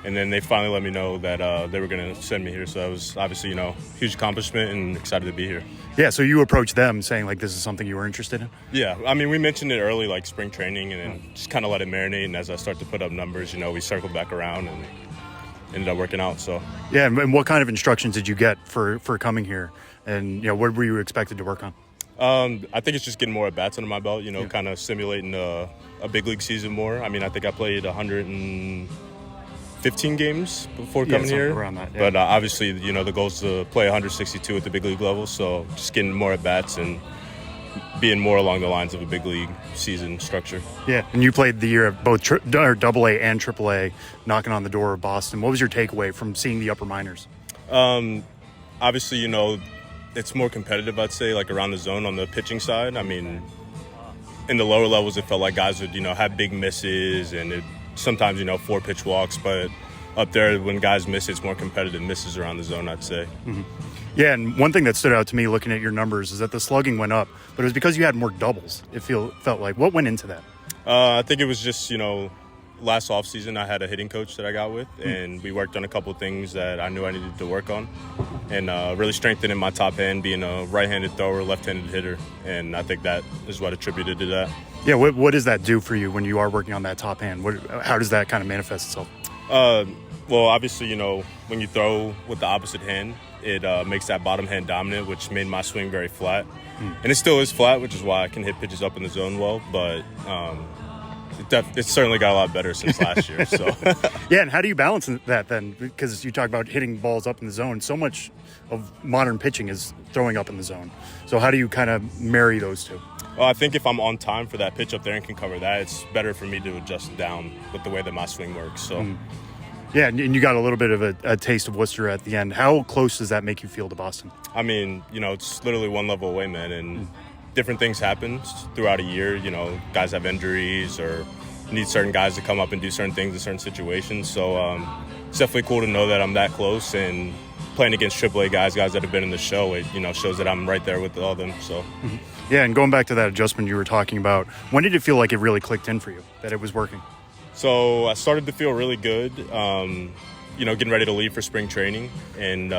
and then they finally let me know that they were going to send me here. So it was obviously, huge accomplishment and excited to be here. Yeah, so you approached them saying, like, this is something you were interested in? Yeah, I mean, we mentioned it early, like spring training, and then just kind of let it marinate. And as I start to put up numbers, we circled back around and ended up working out. So yeah, and what kind of instructions did you get for coming here? And, what were you expected to work on? I think it's just getting more at-bats under my belt, kind of simulating a big league season more. I mean, I think I played 115 games before coming here. Around that, yeah. But obviously, the goal is to play 162 at the big league level. So just getting more at-bats and being more along the lines of a big league season structure. Yeah, and you played the year of both AA and AAA, knocking on the door of Boston. What was your takeaway from seeing the upper minors? Obviously, it's more competitive, I'd say, like around the zone on the pitching side. I mean, in the lower levels, it felt like guys would, have big misses and sometimes, 4 pitch walks. But up there, when guys miss, it's more competitive misses around the zone, I'd say. Mm-hmm. Yeah, and one thing that stood out to me looking at your numbers is that the slugging went up, but it was because you had more doubles, it felt like. What went into that? I think it was just, last offseason I had a hitting coach that I got with, and we worked on a couple of things that I knew I needed to work on, and really strengthening my top end, being a right-handed thrower, left-handed hitter, and I think that is what attributed to that. Yeah, what does that do for you when you are working on that top hand? How does that kind of manifest itself? Well, obviously, when you throw with the opposite hand, it makes that bottom hand dominant, which made my swing very flat. And it still is flat, which is why I can hit pitches up in the zone well, but it's certainly got a lot better since last year. So yeah, and how do you balance that then? Because you talk about hitting balls up in the zone. So much of modern pitching is throwing up in the zone. So how do you kind of marry those two? Well, I think if I'm on time for that pitch up there and can cover that, it's better for me to adjust down with the way that my swing works. So. Yeah, and you got a little bit of a taste of Worcester at the end. How close does that make you feel to Boston? I mean, it's literally one level away, man, and different things happen throughout a year. Guys have injuries or need certain guys to come up and do certain things in certain situations. So it's definitely cool to know that I'm that close, and playing against AAA guys that have been in the show, it shows that I'm right there with all of them. So. Yeah, and going back to that adjustment you were talking about, when did it feel like it really clicked in for you, that it was working? So I started to feel really good, getting ready to leave for spring training and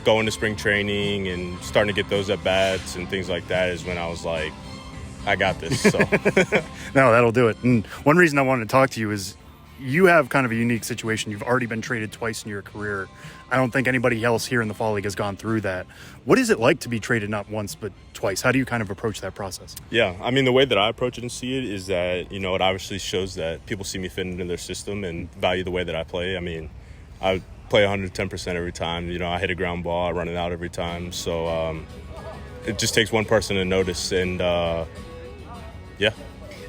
going to spring training and starting to get those at-bats and things like that is when I was like, I got this. So. No, that'll do it. And one reason I wanted to talk to you is you have kind of a unique situation. You've already been traded twice in your career. I don't think anybody else here in the Fall League has gone through that. What is it like to be traded not once but twice? How do you kind of approach that process? Yeah, I mean, the way that I approach it and see it is that, it obviously shows that people see me fit into their system and value the way that I play. I mean, I play 110% every time. I hit a ground ball, I run it out every time. So it just takes one person to notice, and yeah.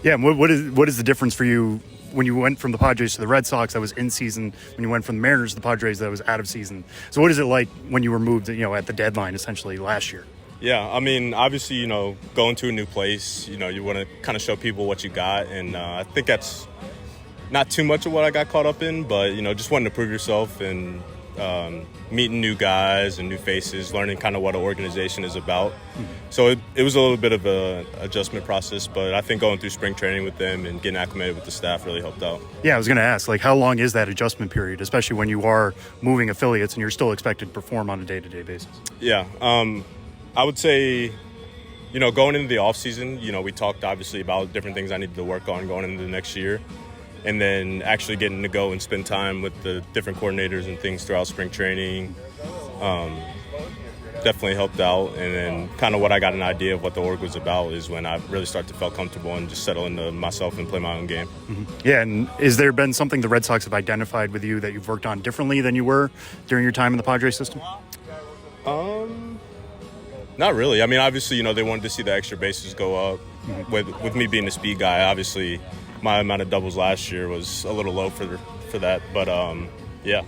Yeah, and what is the difference for you when you went from the Padres to the Red Sox, that was in season, when you went from the Mariners to the Padres, that was out of season? So what is it like when you were moved, at the deadline essentially last year? Yeah, I mean, obviously, you know, going to a new place, you know, you want to kind of show people what you got. And I think that's not too much of what I got caught up in, but, you know, just wanting to prove yourself and meeting new guys and new faces, learning kind of what an organization is about. So it was a little bit of a adjustment process, but I think going through spring training with them and getting acclimated with the staff really helped out. Yeah, I was going to ask, like, how long is that adjustment period, especially when you are moving affiliates and you're still expected to perform on a day-to-day basis? Yeah, I would say, you know, going into the offseason, you know, we talked obviously about different things I needed to work on going into the next year. And then actually getting to go and spend time with the different coordinators and things throughout spring training definitely helped out. And then kind of what I got an idea of what the org was about is when I really started to feel comfortable and just settle into myself and play my own game. Mm-hmm. Yeah, and has there been something the Red Sox have identified with you that you've worked on differently than you were during your time in the Padres system? Not really. I mean, obviously, you know, they wanted to see the extra bases go up. With me being a speed guy, obviously my amount of doubles last year was a little low for that. But, yeah.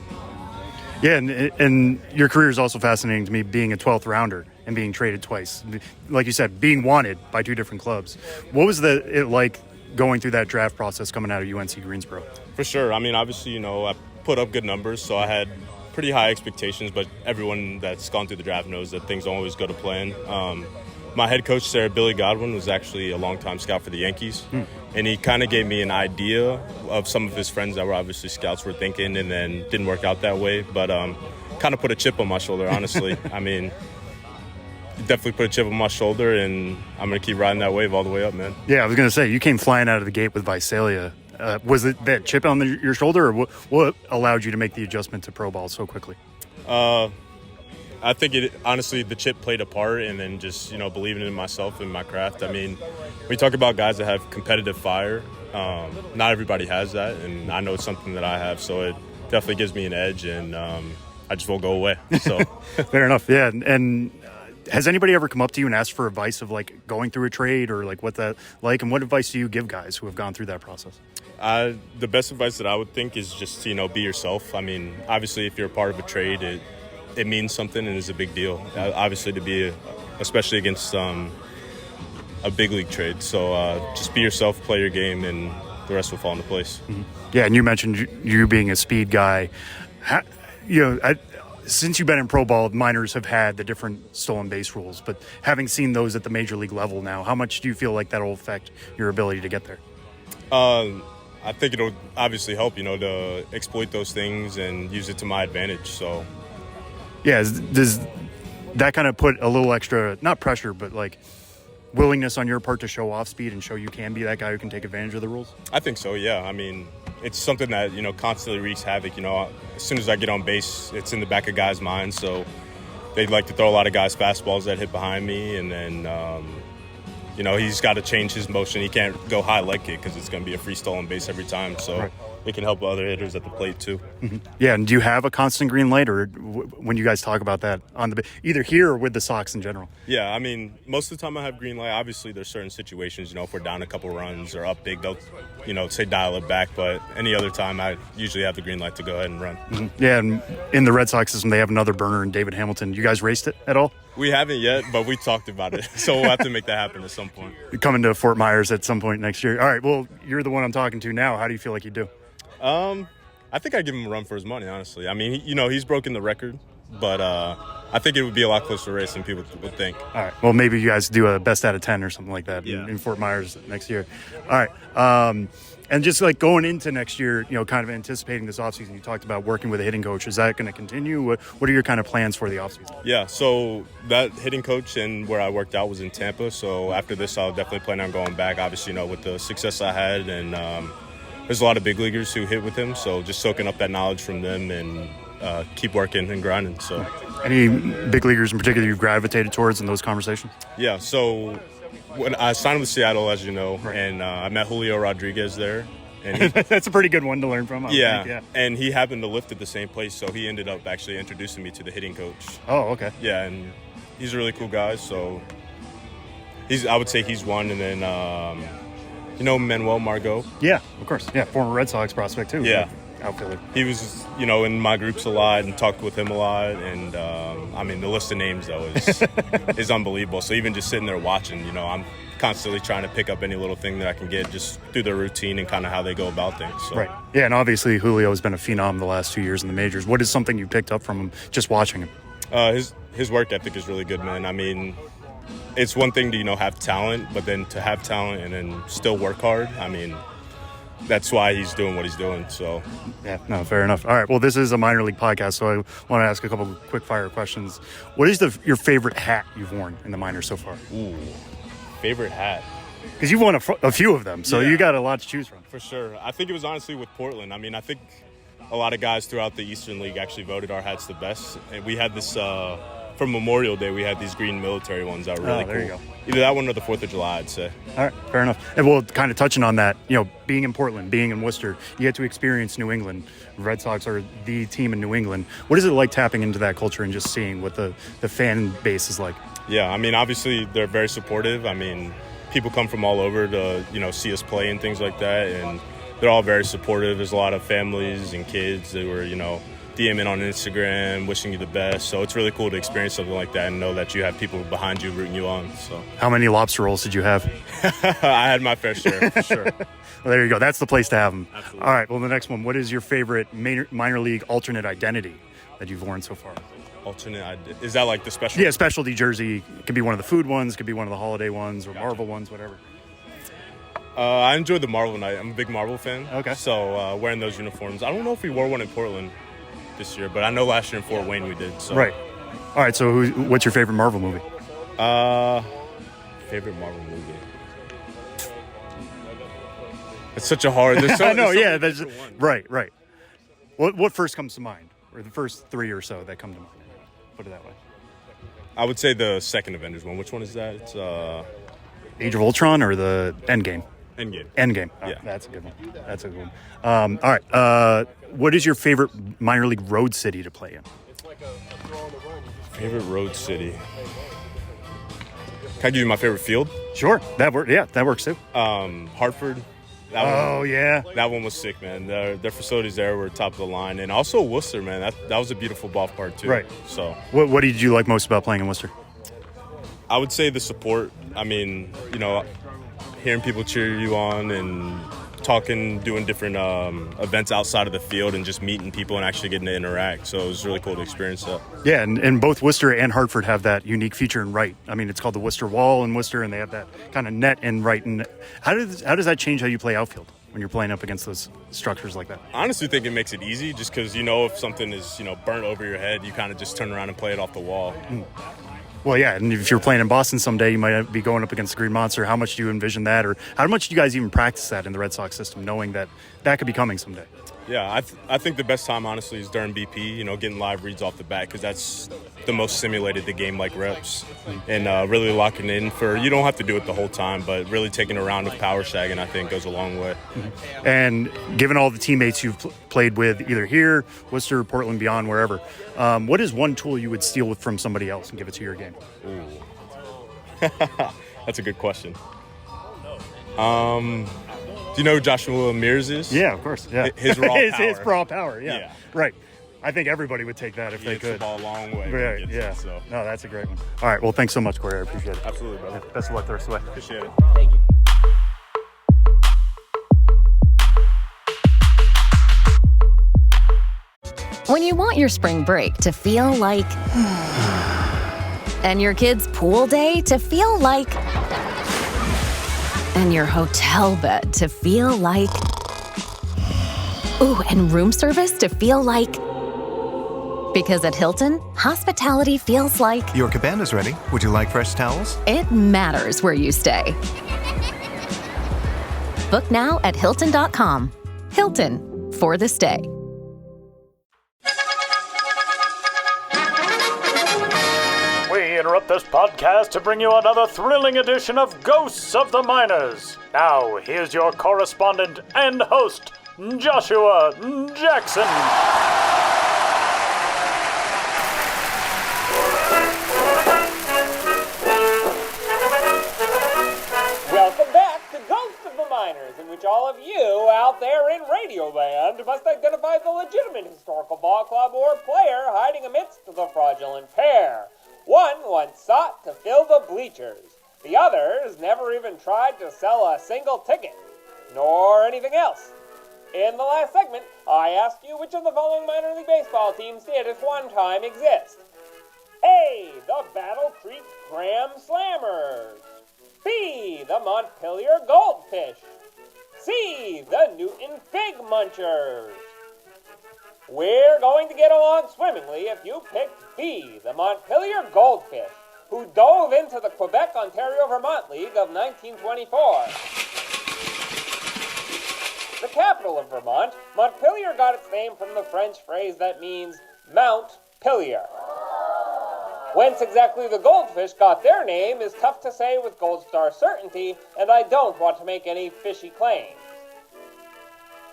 Yeah, and your career is also fascinating to me, being a 12th rounder and being traded twice. Like you said, being wanted by two different clubs. What was it like going through that draft process coming out of UNC Greensboro? For sure. I mean, obviously, you know, I put up good numbers, so I had pretty high expectations, but everyone that's gone through the draft knows that things don't always go to plan. My head coach, Billy Godwin, was actually a longtime scout for the Yankees, and he kind of gave me an idea of some of his friends that were obviously scouts were thinking, and then didn't work out that way, but kind of put a chip on my shoulder, honestly. I mean, definitely put a chip on my shoulder, and I'm going to keep riding that wave all the way up, man. Yeah, I was going to say, you came flying out of the gate with Visalia. Was it that chip on your shoulder, or what allowed you to make the adjustment to pro ball so quickly? I think honestly, the chip played a part, and then just, you know, believing in myself and my craft. I mean, we talk about guys that have competitive fire. Not everybody has that, and I know it's something that I have, so it definitely gives me an edge, and I just won't go away. So fair enough. Yeah, and has anybody ever come up to you and asked for advice of like going through a trade or like what that like, and what advice do you give guys who have gone through that process? The best advice that I would think is just to, you know, be yourself. I mean, obviously, if you're a part of a trade, it means something and is a big deal. Obviously, to be, especially against a big league trade. So just be yourself, play your game, and the rest will fall into place. Mm-hmm. Yeah, and you mentioned you being a speed guy. Since you've been in pro ball, minors have had the different stolen base rules, but having seen those at the major league level now, how much do you feel like that will affect your ability to get there? I think it'll obviously help, you know, to exploit those things and use it to my advantage. So, yeah, does that kind of put a little extra, not pressure, but like willingness on your part to show off speed and show you can be that guy who can take advantage of the rules? I think so, yeah. I mean, it's something that, you know, constantly wreaks havoc. You know, as soon as I get on base, it's in the back of guys' minds. So they'd like to throw a lot of guys' fastballs that hit behind me, and then, you know, he's got to change his motion. He can't go high leg kick because it's going to be a free stolen base every time. So right. It can help other hitters at the plate too. Mm-hmm. Yeah, and do you have a constant green light, or when you guys talk about that on the either here or with the Sox in general? Yeah, I mean, most of the time I have green light. Obviously, there's certain situations, you know, if we're down a couple runs or up big, they'll, you know, say dial it back. But any other time, I usually have the green light to go ahead and run. Mm-hmm. Yeah, and in the Red Sox system, they have another burner in David Hamilton. You guys raced it at all? We haven't yet, but we talked about it. So we'll have to make that happen at some point. You're coming to Fort Myers at some point next year. All right, well, you're the one I'm talking to now. How do you feel like you do? I think I'd give him a run for his money, honestly. I mean, you know, he's broken the record, but I think it would be a lot closer race than people would think. All right. Well, maybe you guys do a best out of 10 or something like that in Fort Myers next year. All right. And just like going into next year, you know, kind of anticipating this offseason, you talked about working with a hitting coach. Is that going to continue? What are your kind of plans for the offseason? Yeah, so that hitting coach and where I worked out was in Tampa. So after this, I'll definitely plan on going back, obviously, you know, with the success I had. And there's a lot of big leaguers who hit with him. So just soaking up that knowledge from them and keep working and grinding. So, any big leaguers in particular you've gravitated towards in those conversations? Yeah, so when I signed with Seattle, as you know, right. And I met Julio Rodriguez there. And that's a pretty good one to learn from. Yeah, and he happened to lift at the same place, so he ended up actually introducing me to the hitting coach. Oh, okay. Yeah, and he's a really cool guy, so I would say he's one, and then you know Manuel Margot. Yeah, of course. Yeah, former Red Sox prospect too. Yeah, outfielder? He was, in my groups a lot and talked with him a lot. And, the list of names, though, is unbelievable. So even just sitting there watching, I'm constantly trying to pick up any little thing that I can get just through their routine and kind of how they go about things. So. Right. Yeah, and obviously Julio has been a phenom the last 2 years in the majors. What is something you picked up from him just watching him? His work ethic is really good, man. It's one thing to, have talent, but then to have talent and then still work hard, that's why he's doing what he's doing. So, yeah, no, fair enough. All right, well, this is a minor league podcast, so I want to ask a couple of quick fire questions. What is your favorite hat you've worn in the minors so far? Ooh, favorite hat? Because you've won a few of them, so you got a lot to choose from. For sure. I think it was honestly with Portland. I think a lot of guys throughout the Eastern League actually voted our hats the best. And we had this, for Memorial Day, we had these green military ones that were really cool. There you go. Either that one or the 4th of July, I'd say. All right, fair enough. And well, kind of touching on that, being in Portland, being in Worcester, you get to experience New England. Red Sox are the team in New England. What is it like tapping into that culture and just seeing what the fan base is like? Yeah, obviously they're very supportive. People come from all over to, see us play and things like that, and they're all very supportive. There's a lot of families and kids that were, DMing on Instagram, wishing you the best. So it's really cool to experience something like that and know that you have people behind you rooting you on. So, how many lobster rolls did you have? I had my fair share, for sure. Well, there you go. That's the place to have them. Absolutely. All right, well, the next one. What is your favorite minor league alternate identity that you've worn so far? Is that like the special? Yeah, specialty jersey. It could be one of the food ones, could be one of the holiday ones or Marvel ones, whatever. I enjoyed the Marvel night. I'm a big Marvel fan. Okay. So wearing those uniforms. I don't know if we wore one in Portland this year, but I know last year in Fort Wayne we did. So. Right. All right, so what's your favorite Marvel movie? Favorite Marvel movie? It's such a hard... I know, yeah. Right. What first comes to mind? Or the first 3 or so that come to mind? Put it that way. I would say the second Avengers one. Which one is that? It's Age of Ultron or the Endgame? Endgame. Oh, yeah. That's a good one. All right. What is your favorite minor league road city to play in? Favorite road city? Can I give you my favorite field? Sure. That works too. Hartford. Yeah. That one was sick, man. Their facilities there were top of the line. And also Worcester, man. That was a beautiful ballpark too. Right. So what did you like most about playing in Worcester? I would say the support. Hearing people cheer you on and talking, doing different events outside of the field and just meeting people and actually getting to interact. So it was really cool to experience that. Yeah, and both Worcester and Hartford have that unique feature in right. It's called the Worcester Wall in Worcester, and they have that kind of net in right. And how does that change how you play outfield when you're playing up against those structures like that? I honestly think it makes it easy just because, if something is, burnt over your head, you kind of just turn around and play it off the wall. Well, yeah, and if you're playing in Boston someday, you might be going up against the Green Monster. How much do you envision that, or how much do you guys even practice that in the Red Sox system, knowing that could be coming someday? Yeah, I think the best time, honestly, is during BP, getting live reads off the bat because that's the most simulated the game-like reps. And really locking in you don't have to do it the whole time, but really taking a round of power shagging, I think, goes a long way. Mm-hmm. And given all the teammates you've played with, either here, Worcester, Portland, beyond, wherever, what is one tool you would steal from somebody else and give it to your game? Ooh. That's a good question. Do you know who Joshua Mears is? Yeah, of course. Yeah. His raw power. His raw power, yeah. Right. I think everybody would take that if they could. The ball a long way. Right, yeah. No, that's a great one. All right, well, thanks so much, Corey. I appreciate it. Absolutely, brother. Best of luck the rest of the way. Appreciate it. Thank you. When you want your spring break to feel like... and your kids' pool day to feel like... and your hotel bed to feel like... ooh, and room service to feel like... because at Hilton, hospitality feels like... Your cabana's ready. Would you like fresh towels? it matters where you stay. Book now at Hilton.com. Hilton, for the stay. We interrupt this podcast to bring you another thrilling edition of Ghosts of the Miners. Now, here's your correspondent and host, Joshua Jackson. Welcome back to Ghosts of the Miners. Minors, in which all of you out there in Radio Land must identify the legitimate historical ball club or player hiding amidst the fraudulent pair. One once sought to fill the bleachers. The others never even tried to sell a single ticket, nor anything else. In the last segment, I asked you which of the following minor league baseball teams did at one time exist. A, the Battle Creek Graham Slammers. B, the Montpelier Goldfish. C, the Newton Fig Munchers. We're going to get along swimmingly if you picked B, the Montpelier Goldfish, who dove into the Quebec-Ontario-Vermont League of 1924. The capital of Vermont, Montpelier got its name from the French phrase that means Mount Pilier. Whence exactly the Goldfish got their name is tough to say with gold star certainty, and I don't want to make any fishy claims.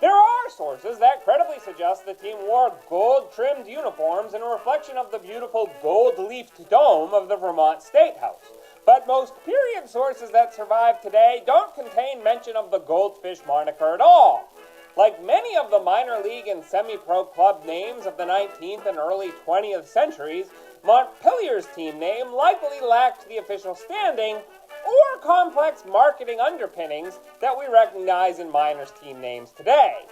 There are sources that credibly suggest the team wore gold-trimmed uniforms in reflection of the beautiful gold-leafed dome of the Vermont State House. But most period sources that survive today don't contain mention of the Goldfish moniker at all. Like many of the minor league and semi-pro club names of the 19th and early 20th centuries, Montpelier's team name likely lacked the official standing or complex marketing underpinnings that we recognize in minors team names today.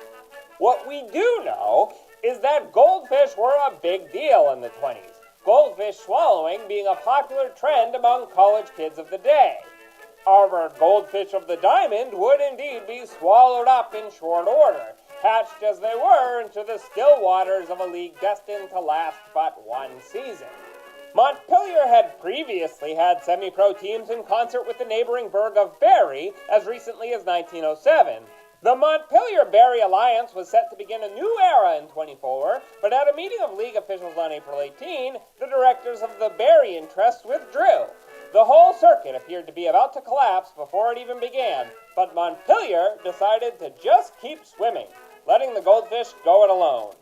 What we do know is that goldfish were a big deal in the 20s, goldfish swallowing being a popular trend among college kids of the day. Our goldfish of the diamond would indeed be swallowed up in short order, hatched as they were into the still waters of a league destined to last but one season. Montpelier had previously had semi-pro teams in concert with the neighboring burg of Barrie as recently as 1907. The Montpelier-Barrie alliance was set to begin a new era in 24, but at a meeting of league officials on April 18, the directors of the Barrie interest withdrew. The whole circuit appeared to be about to collapse before it even began, but Montpelier decided to just keep swimming, letting the Goldfish go it alone.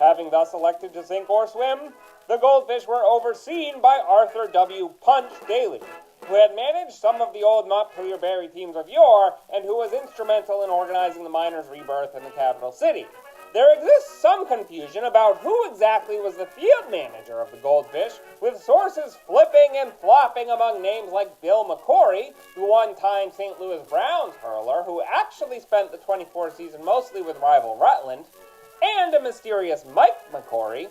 Having thus elected to sink or swim, the Goldfish were overseen by Arthur W. Punch Daly, who had managed some of the old Montpelier-Barrie teams of yore and who was instrumental in organizing the miners' rebirth in the capital city. There exists some confusion about who exactly was the field manager of the Goldfish, with sources flipping and flopping among names like Bill McCory, the one-time St. Louis Browns hurler who actually spent the 24 season mostly with rival Rutland, and a mysterious Mike McCory,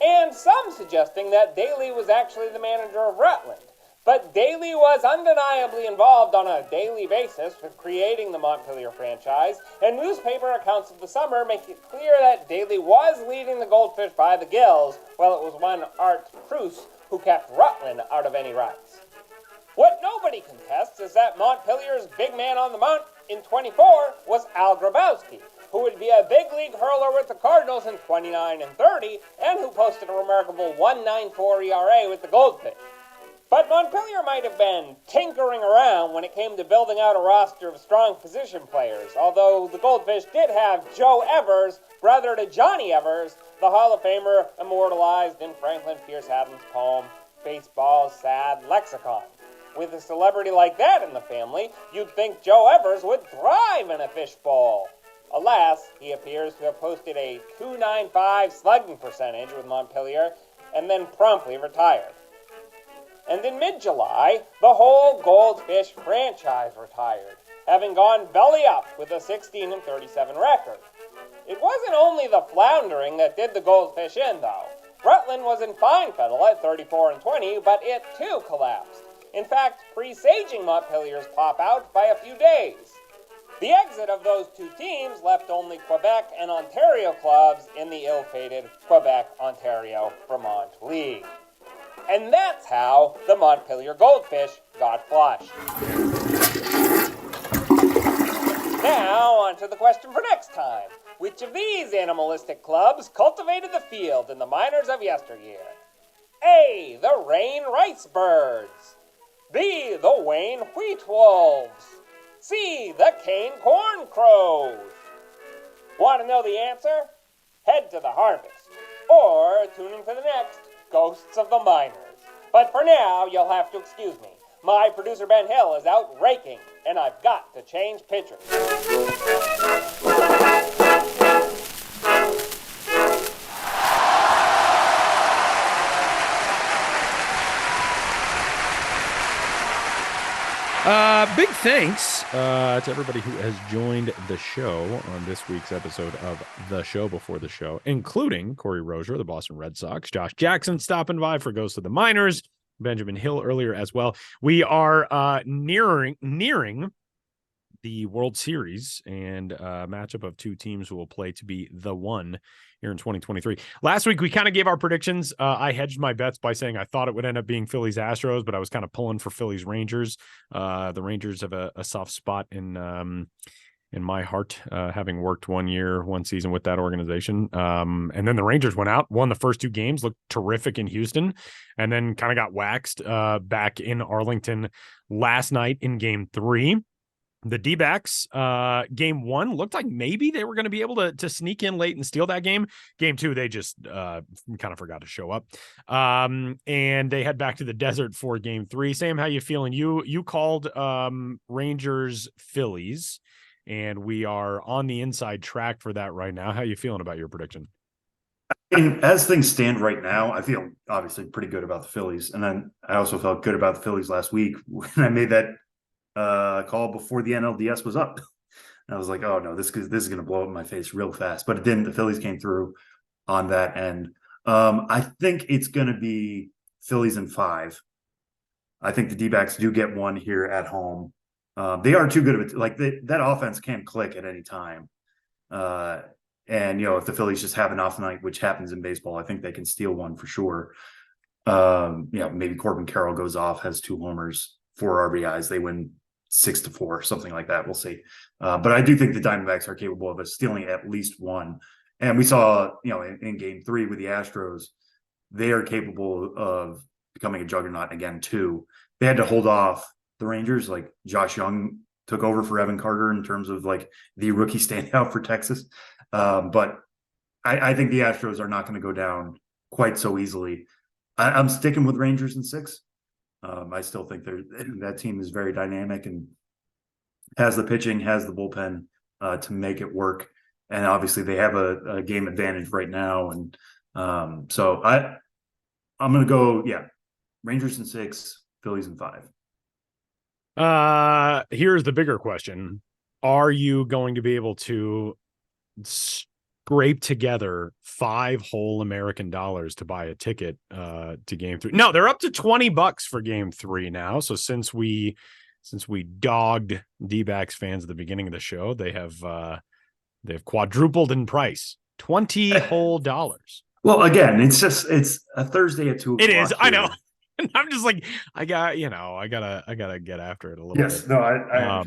and some suggesting that Daly was actually the manager of Rutland. But Daly was undeniably involved on a daily basis with creating the Montpelier franchise, and newspaper accounts of the summer make it clear that Daly was leading the Goldfish by the gills, while it was one Art Preuss who kept Rutland out of any ruts. What nobody contests is that Montpelier's big man on the mound in 24 was Al Grabowski, who would be a big league hurler with the Cardinals in 29 and 30, and who posted a remarkable 1.94 ERA with the Goldfish. But Montpelier might have been tinkering around when it came to building out a roster of strong position players, although the Goldfish did have Joe Evers, brother to Johnny Evers, the Hall of Famer immortalized in Franklin Pierce Adams' poem, Baseball's Sad Lexicon. With a celebrity like that in the family, you'd think Joe Evers would thrive in a fishbowl. Alas, he appears to have posted a .295 slugging percentage with Montpelier and then promptly retired. And in mid-July, the whole Goldfish franchise retired, having gone belly up with a 16 and 37 record. It wasn't only the floundering that did the Goldfish in, though. Rutland was in fine fettle at 34 and 20, but it too collapsed. In fact, presaging Montpelier's pop-out by a few days. The exit of those two teams left only Quebec and Ontario clubs in the ill-fated Quebec-Ontario-Vermont League. And that's how the Montpelier Goldfish got flushed. Now, on to the question for next time. Which of these animalistic clubs cultivated the field in the minors of yesteryear? A, the Rain Rice Birds. B, the Wayne Wheat Wolves. C, the Cane Corn Crows. Want to know the answer? Head to the Harvest, or tune in for the next Ghosts of the Minors. But for now, you'll have to excuse me. My producer Ben Hill is out raking, and I've got to change pitchers. Big thanks to everybody who has joined the show on this week's episode of The Show Before the Show, including Corey Rosier, the Boston Red Sox, Josh Jackson stopping by for Ghost of the Miners, Benjamin Hill earlier as well. We are nearing the World Series and matchup of two teams who will play to be the one here in 2023. Last week, we kind of gave our predictions. I hedged my bets by saying I thought it would end up being Phillies Astros, but I was kind of pulling for Phillies Rangers. The Rangers have a soft spot in my heart, having worked one season with that organization. And then the Rangers went out, won the first two games, looked terrific in Houston, and then kind of got waxed back in Arlington last night in Game 3. The D-backs, game 1 looked like maybe they were going to be able to sneak in late and steal that game. Game 2, they just kind of forgot to show up. And they head back to the desert for Game 3. Sam, how you feeling? You called Rangers Phillies, and we are on the inside track for that right now. How you feeling about your prediction? And as things stand right now, I feel obviously pretty good about the Phillies. And then I also felt good about the Phillies last week when I made that call before the NLDS was up. And I was like, oh no, this is going to blow up in my face real fast. But it didn't. The Phillies came through on that end. I think it's going to be Phillies in 5. I think the D-backs do get one here at home. They are too good of it. Like that offense can click at any time. And, if the Phillies just have an off night, which happens in baseball, I think they can steal one for sure. Maybe Corbin Carroll goes off, has 2 homers, 4 RBIs. They win 6-4, something like that. We'll see. But I do think the Diamondbacks are capable of stealing at least one. And we saw, in Game 3 with the Astros, they are capable of becoming a juggernaut again, too. They had to hold off the Rangers. Like Josh Young took over for Evan Carter in terms of like the rookie standout for Texas. But I think the Astros are not going to go down quite so easily. I'm sticking with Rangers in 6. I still think that team is very dynamic and has the pitching, has the bullpen to make it work. And obviously they have a game advantage right now. And so I'm going to go, Rangers in 6, Phillies in 5. Here's the bigger question. Are you going to be able to scrape together 5 whole American dollars to buy a ticket to Game 3? No, they're up to $20 for Game 3 now. So since we dogged D-backs fans at the beginning of the show, they've quadrupled in price. $20 whole dollars. Well, again, it's a Thursday at 2 o'clock. It is. Here. I know. I'm just like, I gotta get after it a little bit. Yes, no,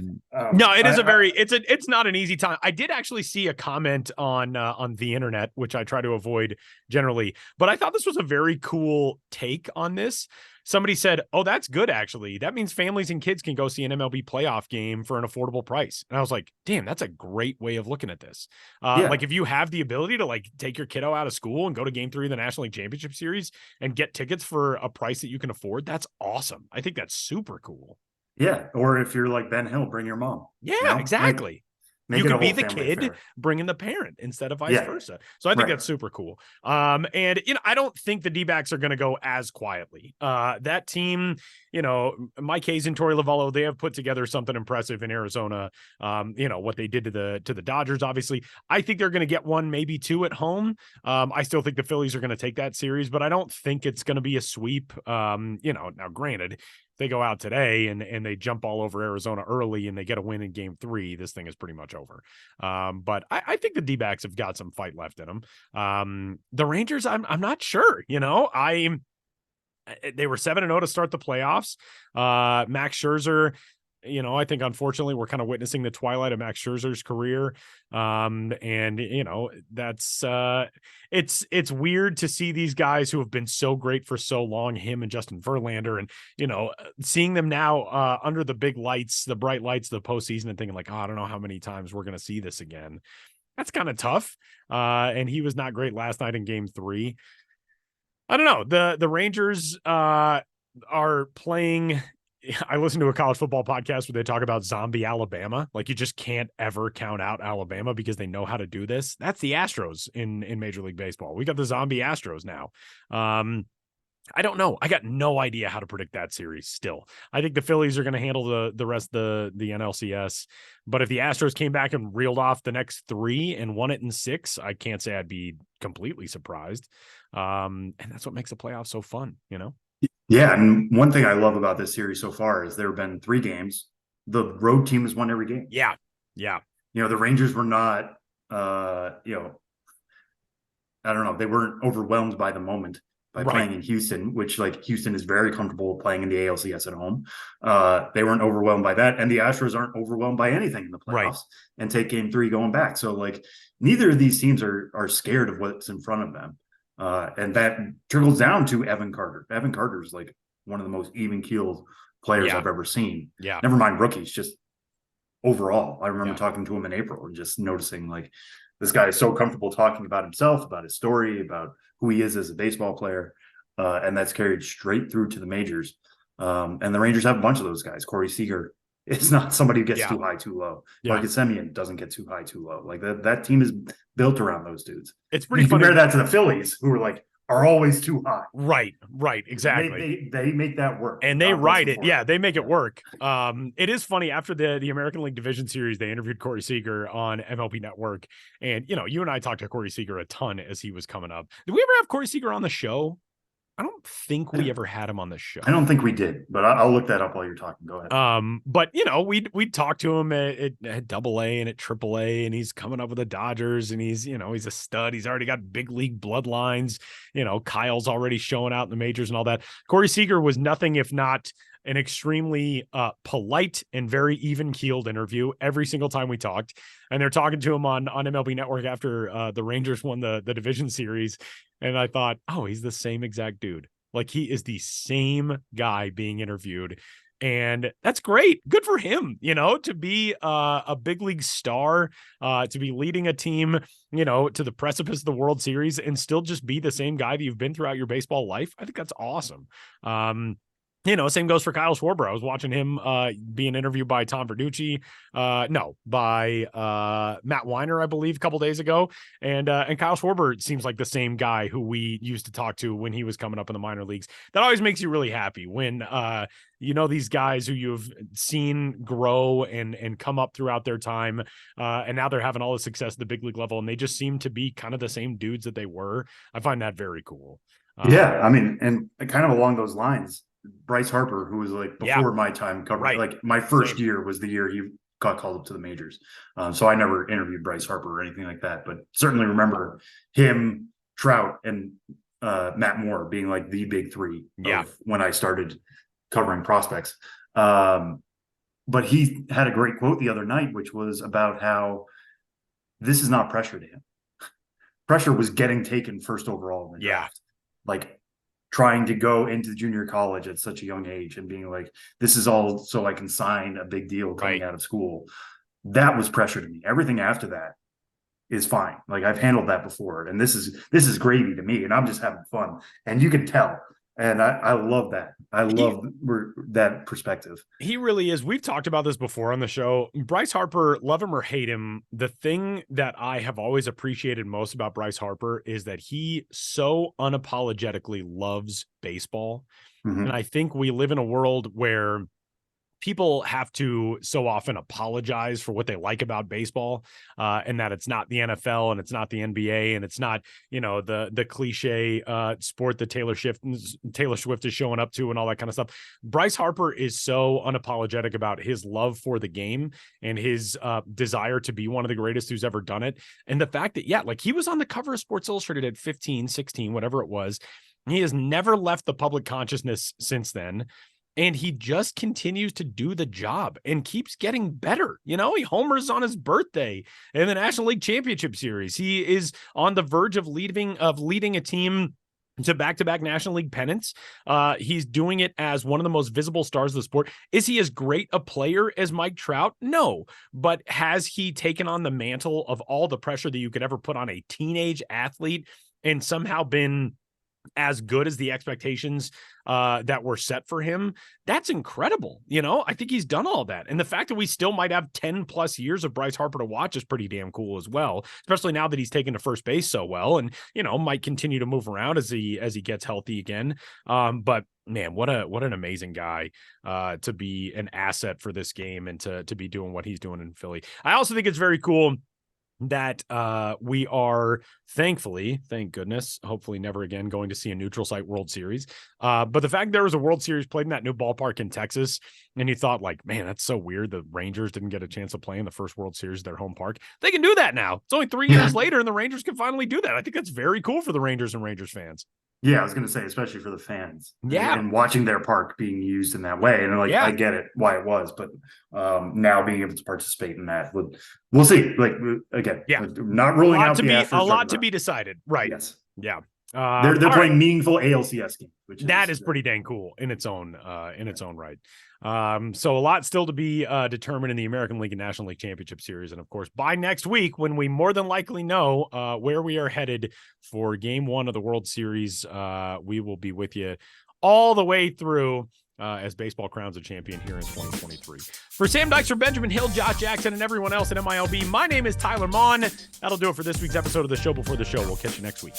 it's not an easy time. I did actually see a comment on the internet, which I try to avoid generally, but I thought this was a very cool take on this. Somebody said, oh, that's good, actually. That means families and kids can go see an MLB playoff game for an affordable price. And I was like, damn, that's a great way of looking at this. Like if you have the ability to like take your kiddo out of school and go to Game 3 of the National League Championship Series and get tickets for a price that you can afford, that's awesome. I think that's super cool. Yeah. Or if you're like Ben Hill, bring your mom. Yeah, exactly. You could be the kid affair, bringing the parent instead of vice versa. So I think that's super cool. And I don't think the D-backs are going to go as quietly. That team, Mike Hayes and Torey Lovello, they have put together something impressive in Arizona. What they did to the Dodgers, obviously. I think they're going to get 1, maybe 2 at home. I still think the Phillies are going to take that series, but I don't think it's going to be a sweep. Now granted, they go out today and they jump all over Arizona early and they get a win in Game 3, this thing is pretty much over. But I think the D-backs have got some fight left in them. The Rangers, I'm not sure. They were 7-0 to start the playoffs. Max Scherzer, I think unfortunately we're kind of witnessing the twilight of Max Scherzer's career. That's it's weird to see these guys who have been so great for so long, him and Justin Verlander, and seeing them now under the big lights, the bright lights of the postseason, and thinking like, oh, I don't know how many times we're going to see this again. That's kind of tough. And he was not great last night in Game 3. I don't know. The Rangers are playing I listen to a college football podcast where they talk about zombie Alabama. Like, you just can't ever count out Alabama because they know how to do this. That's the Astros in Major League Baseball. We got the zombie Astros now. I don't know. I got no idea how to predict that series still. I think the Phillies are going to handle the rest of the NLCS. But if the Astros came back and reeled off the next 3 and won it in 6, I can't say I'd be completely surprised. And that's what makes the playoffs so fun, you know? Yeah, and one thing I love about this series so far is there have been 3 games. The road team has won every game. Yeah. The Rangers were not, I don't know, they weren't overwhelmed by the moment by playing in Houston, which, like, Houston is very comfortable playing in the ALCS at home. They weren't overwhelmed by that, and the Astros aren't overwhelmed by anything in the playoffs and take game 3 going back. So, like, neither of these teams are scared of what's in front of them. And that trickles down to Evan Carter. Evan Carter is like one of the most even-keeled players I've ever seen. Yeah. Never mind rookies, just overall. I remember talking to him in April and just noticing, like, this guy is so comfortable talking about himself, about his story, about who he is as a baseball player. And that's carried straight through to the majors. And the Rangers have a bunch of those guys. Corey Seager is not somebody who gets too high, too low. Marcus Semien doesn't get too high, too low. Like, that team is built around those dudes. It's pretty funny. Compare that to the Phillies, who are always too high. Right, exactly. They make that work. And they ride it. Yeah, they make it work. It is funny, after the American League Division Series, they interviewed Corey Seager on MLB Network. And, you and I talked to Corey Seager a ton as he was coming up. Did we ever have Corey Seager on the show? I don't think we ever had him on the show. I don't think we did, but I'll look that up while you're talking. Go ahead. But we'd talk to him at AA and at AAA, and he's coming up with the Dodgers, and he's a stud. He's already got big league bloodlines. Kyle's already showing out in the majors and all that. Corey Seager was nothing if not an extremely polite and very even-keeled interview every single time we talked. And they're talking to him on MLB Network after the Rangers won the division series. And I thought, oh, he's the same exact dude. Like, he is the same guy being interviewed. And that's great. Good for him, to be a big league star, to be leading a team, to the precipice of the World Series and still just be the same guy that you've been throughout your baseball life. I think that's awesome. Same goes for Kyle Schwarber. I was watching him being interviewed by Tom Verducci, by Matt Weiner, I believe, a couple days ago. And Kyle Schwarber seems like the same guy who we used to talk to when he was coming up in the minor leagues. That always makes you really happy when these guys who you've seen grow and come up throughout their time, and now they're having all the success at the big league level, and they just seem to be kind of the same dudes that they were. I find that very cool. And kind of along those lines, Bryce Harper, who was like before my time covering, like my first year was the year he got called up to the majors. So I never interviewed Bryce Harper or anything like that, but certainly remember him, Trout, and Matt Moore being like the big 3 of when I started covering prospects. But he had a great quote the other night, which was about how this is not pressure to him. Pressure was getting taken first overall in the draft. Like, trying to go into junior college at such a young age and being like, this is all so I can sign a big deal coming out of school. That was pressure to me. Everything after that is fine. Like, I've handled that before, and this is gravy to me, and I'm just having fun. And you can tell. And I love that. I love that perspective. He really is. We've talked about this before on the show. Bryce Harper, love him or hate him, the thing that I have always appreciated most about Bryce Harper is that he so unapologetically loves baseball. Mm-hmm. And I think we live in a world where people have to so often apologize for what they like about baseball, and that it's not the NFL and it's not the NBA and it's not, the cliche sport that Taylor Swift is showing up to and all that kind of stuff. Bryce Harper is so unapologetic about his love for the game and his desire to be one of the greatest who's ever done it. And the fact that, he was on the cover of Sports Illustrated at 15, 16, whatever it was. He has never left the public consciousness since then. And he just continues to do the job and keeps getting better. He homers on his birthday in the National League Championship Series. He is on the verge of leading a team to back-to-back National League pennants. He's doing it as one of the most visible stars of the sport. Is he as great a player as Mike Trout? No. But has he taken on the mantle of all the pressure that you could ever put on a teenage athlete and somehow been as good as the expectations that were set for him, that's incredible. I think he's done all that. And the fact that we still might have 10 plus years of Bryce Harper to watch is pretty damn cool as well, especially now that he's taken to first base so well and, might continue to move around as he gets healthy again. But man, what an amazing guy to be an asset for this game and to be doing what he's doing in Philly. I also think it's very cool that we are thankfully, thank goodness, hopefully never again going to see a neutral site World Series. But the fact there was a World Series played in that new ballpark in Texas, and you thought like, man, that's so weird. The Rangers didn't get a chance to play in the first World Series at their home park. They can do that now. It's only 3 years later, and the Rangers can finally do that. I think that's very cool for the Rangers and Rangers fans. Yeah, I was going to say, especially for the fans. Yeah. And watching their park being used in that way. And I get it, why it was, but now being able to participate in that, we'll see. Like, again, not ruling out a lot to be decided. Right. Yes. Yeah. They're playing meaningful ALCS games, which is pretty dang cool in its own right. So a lot still to be determined in the American League and National League Championship Series. And of course, by next week, when we more than likely know where we are headed for game 1 of the World Series, we will be with you all the way through as baseball crowns a champion here in 2023. For Sam Dykstra, Benjamin Hill, Josh Jackson, and everyone else at MILB, my name is Tyler Maun. That'll do it for this week's episode of the Show Before the Show. We'll catch you next week.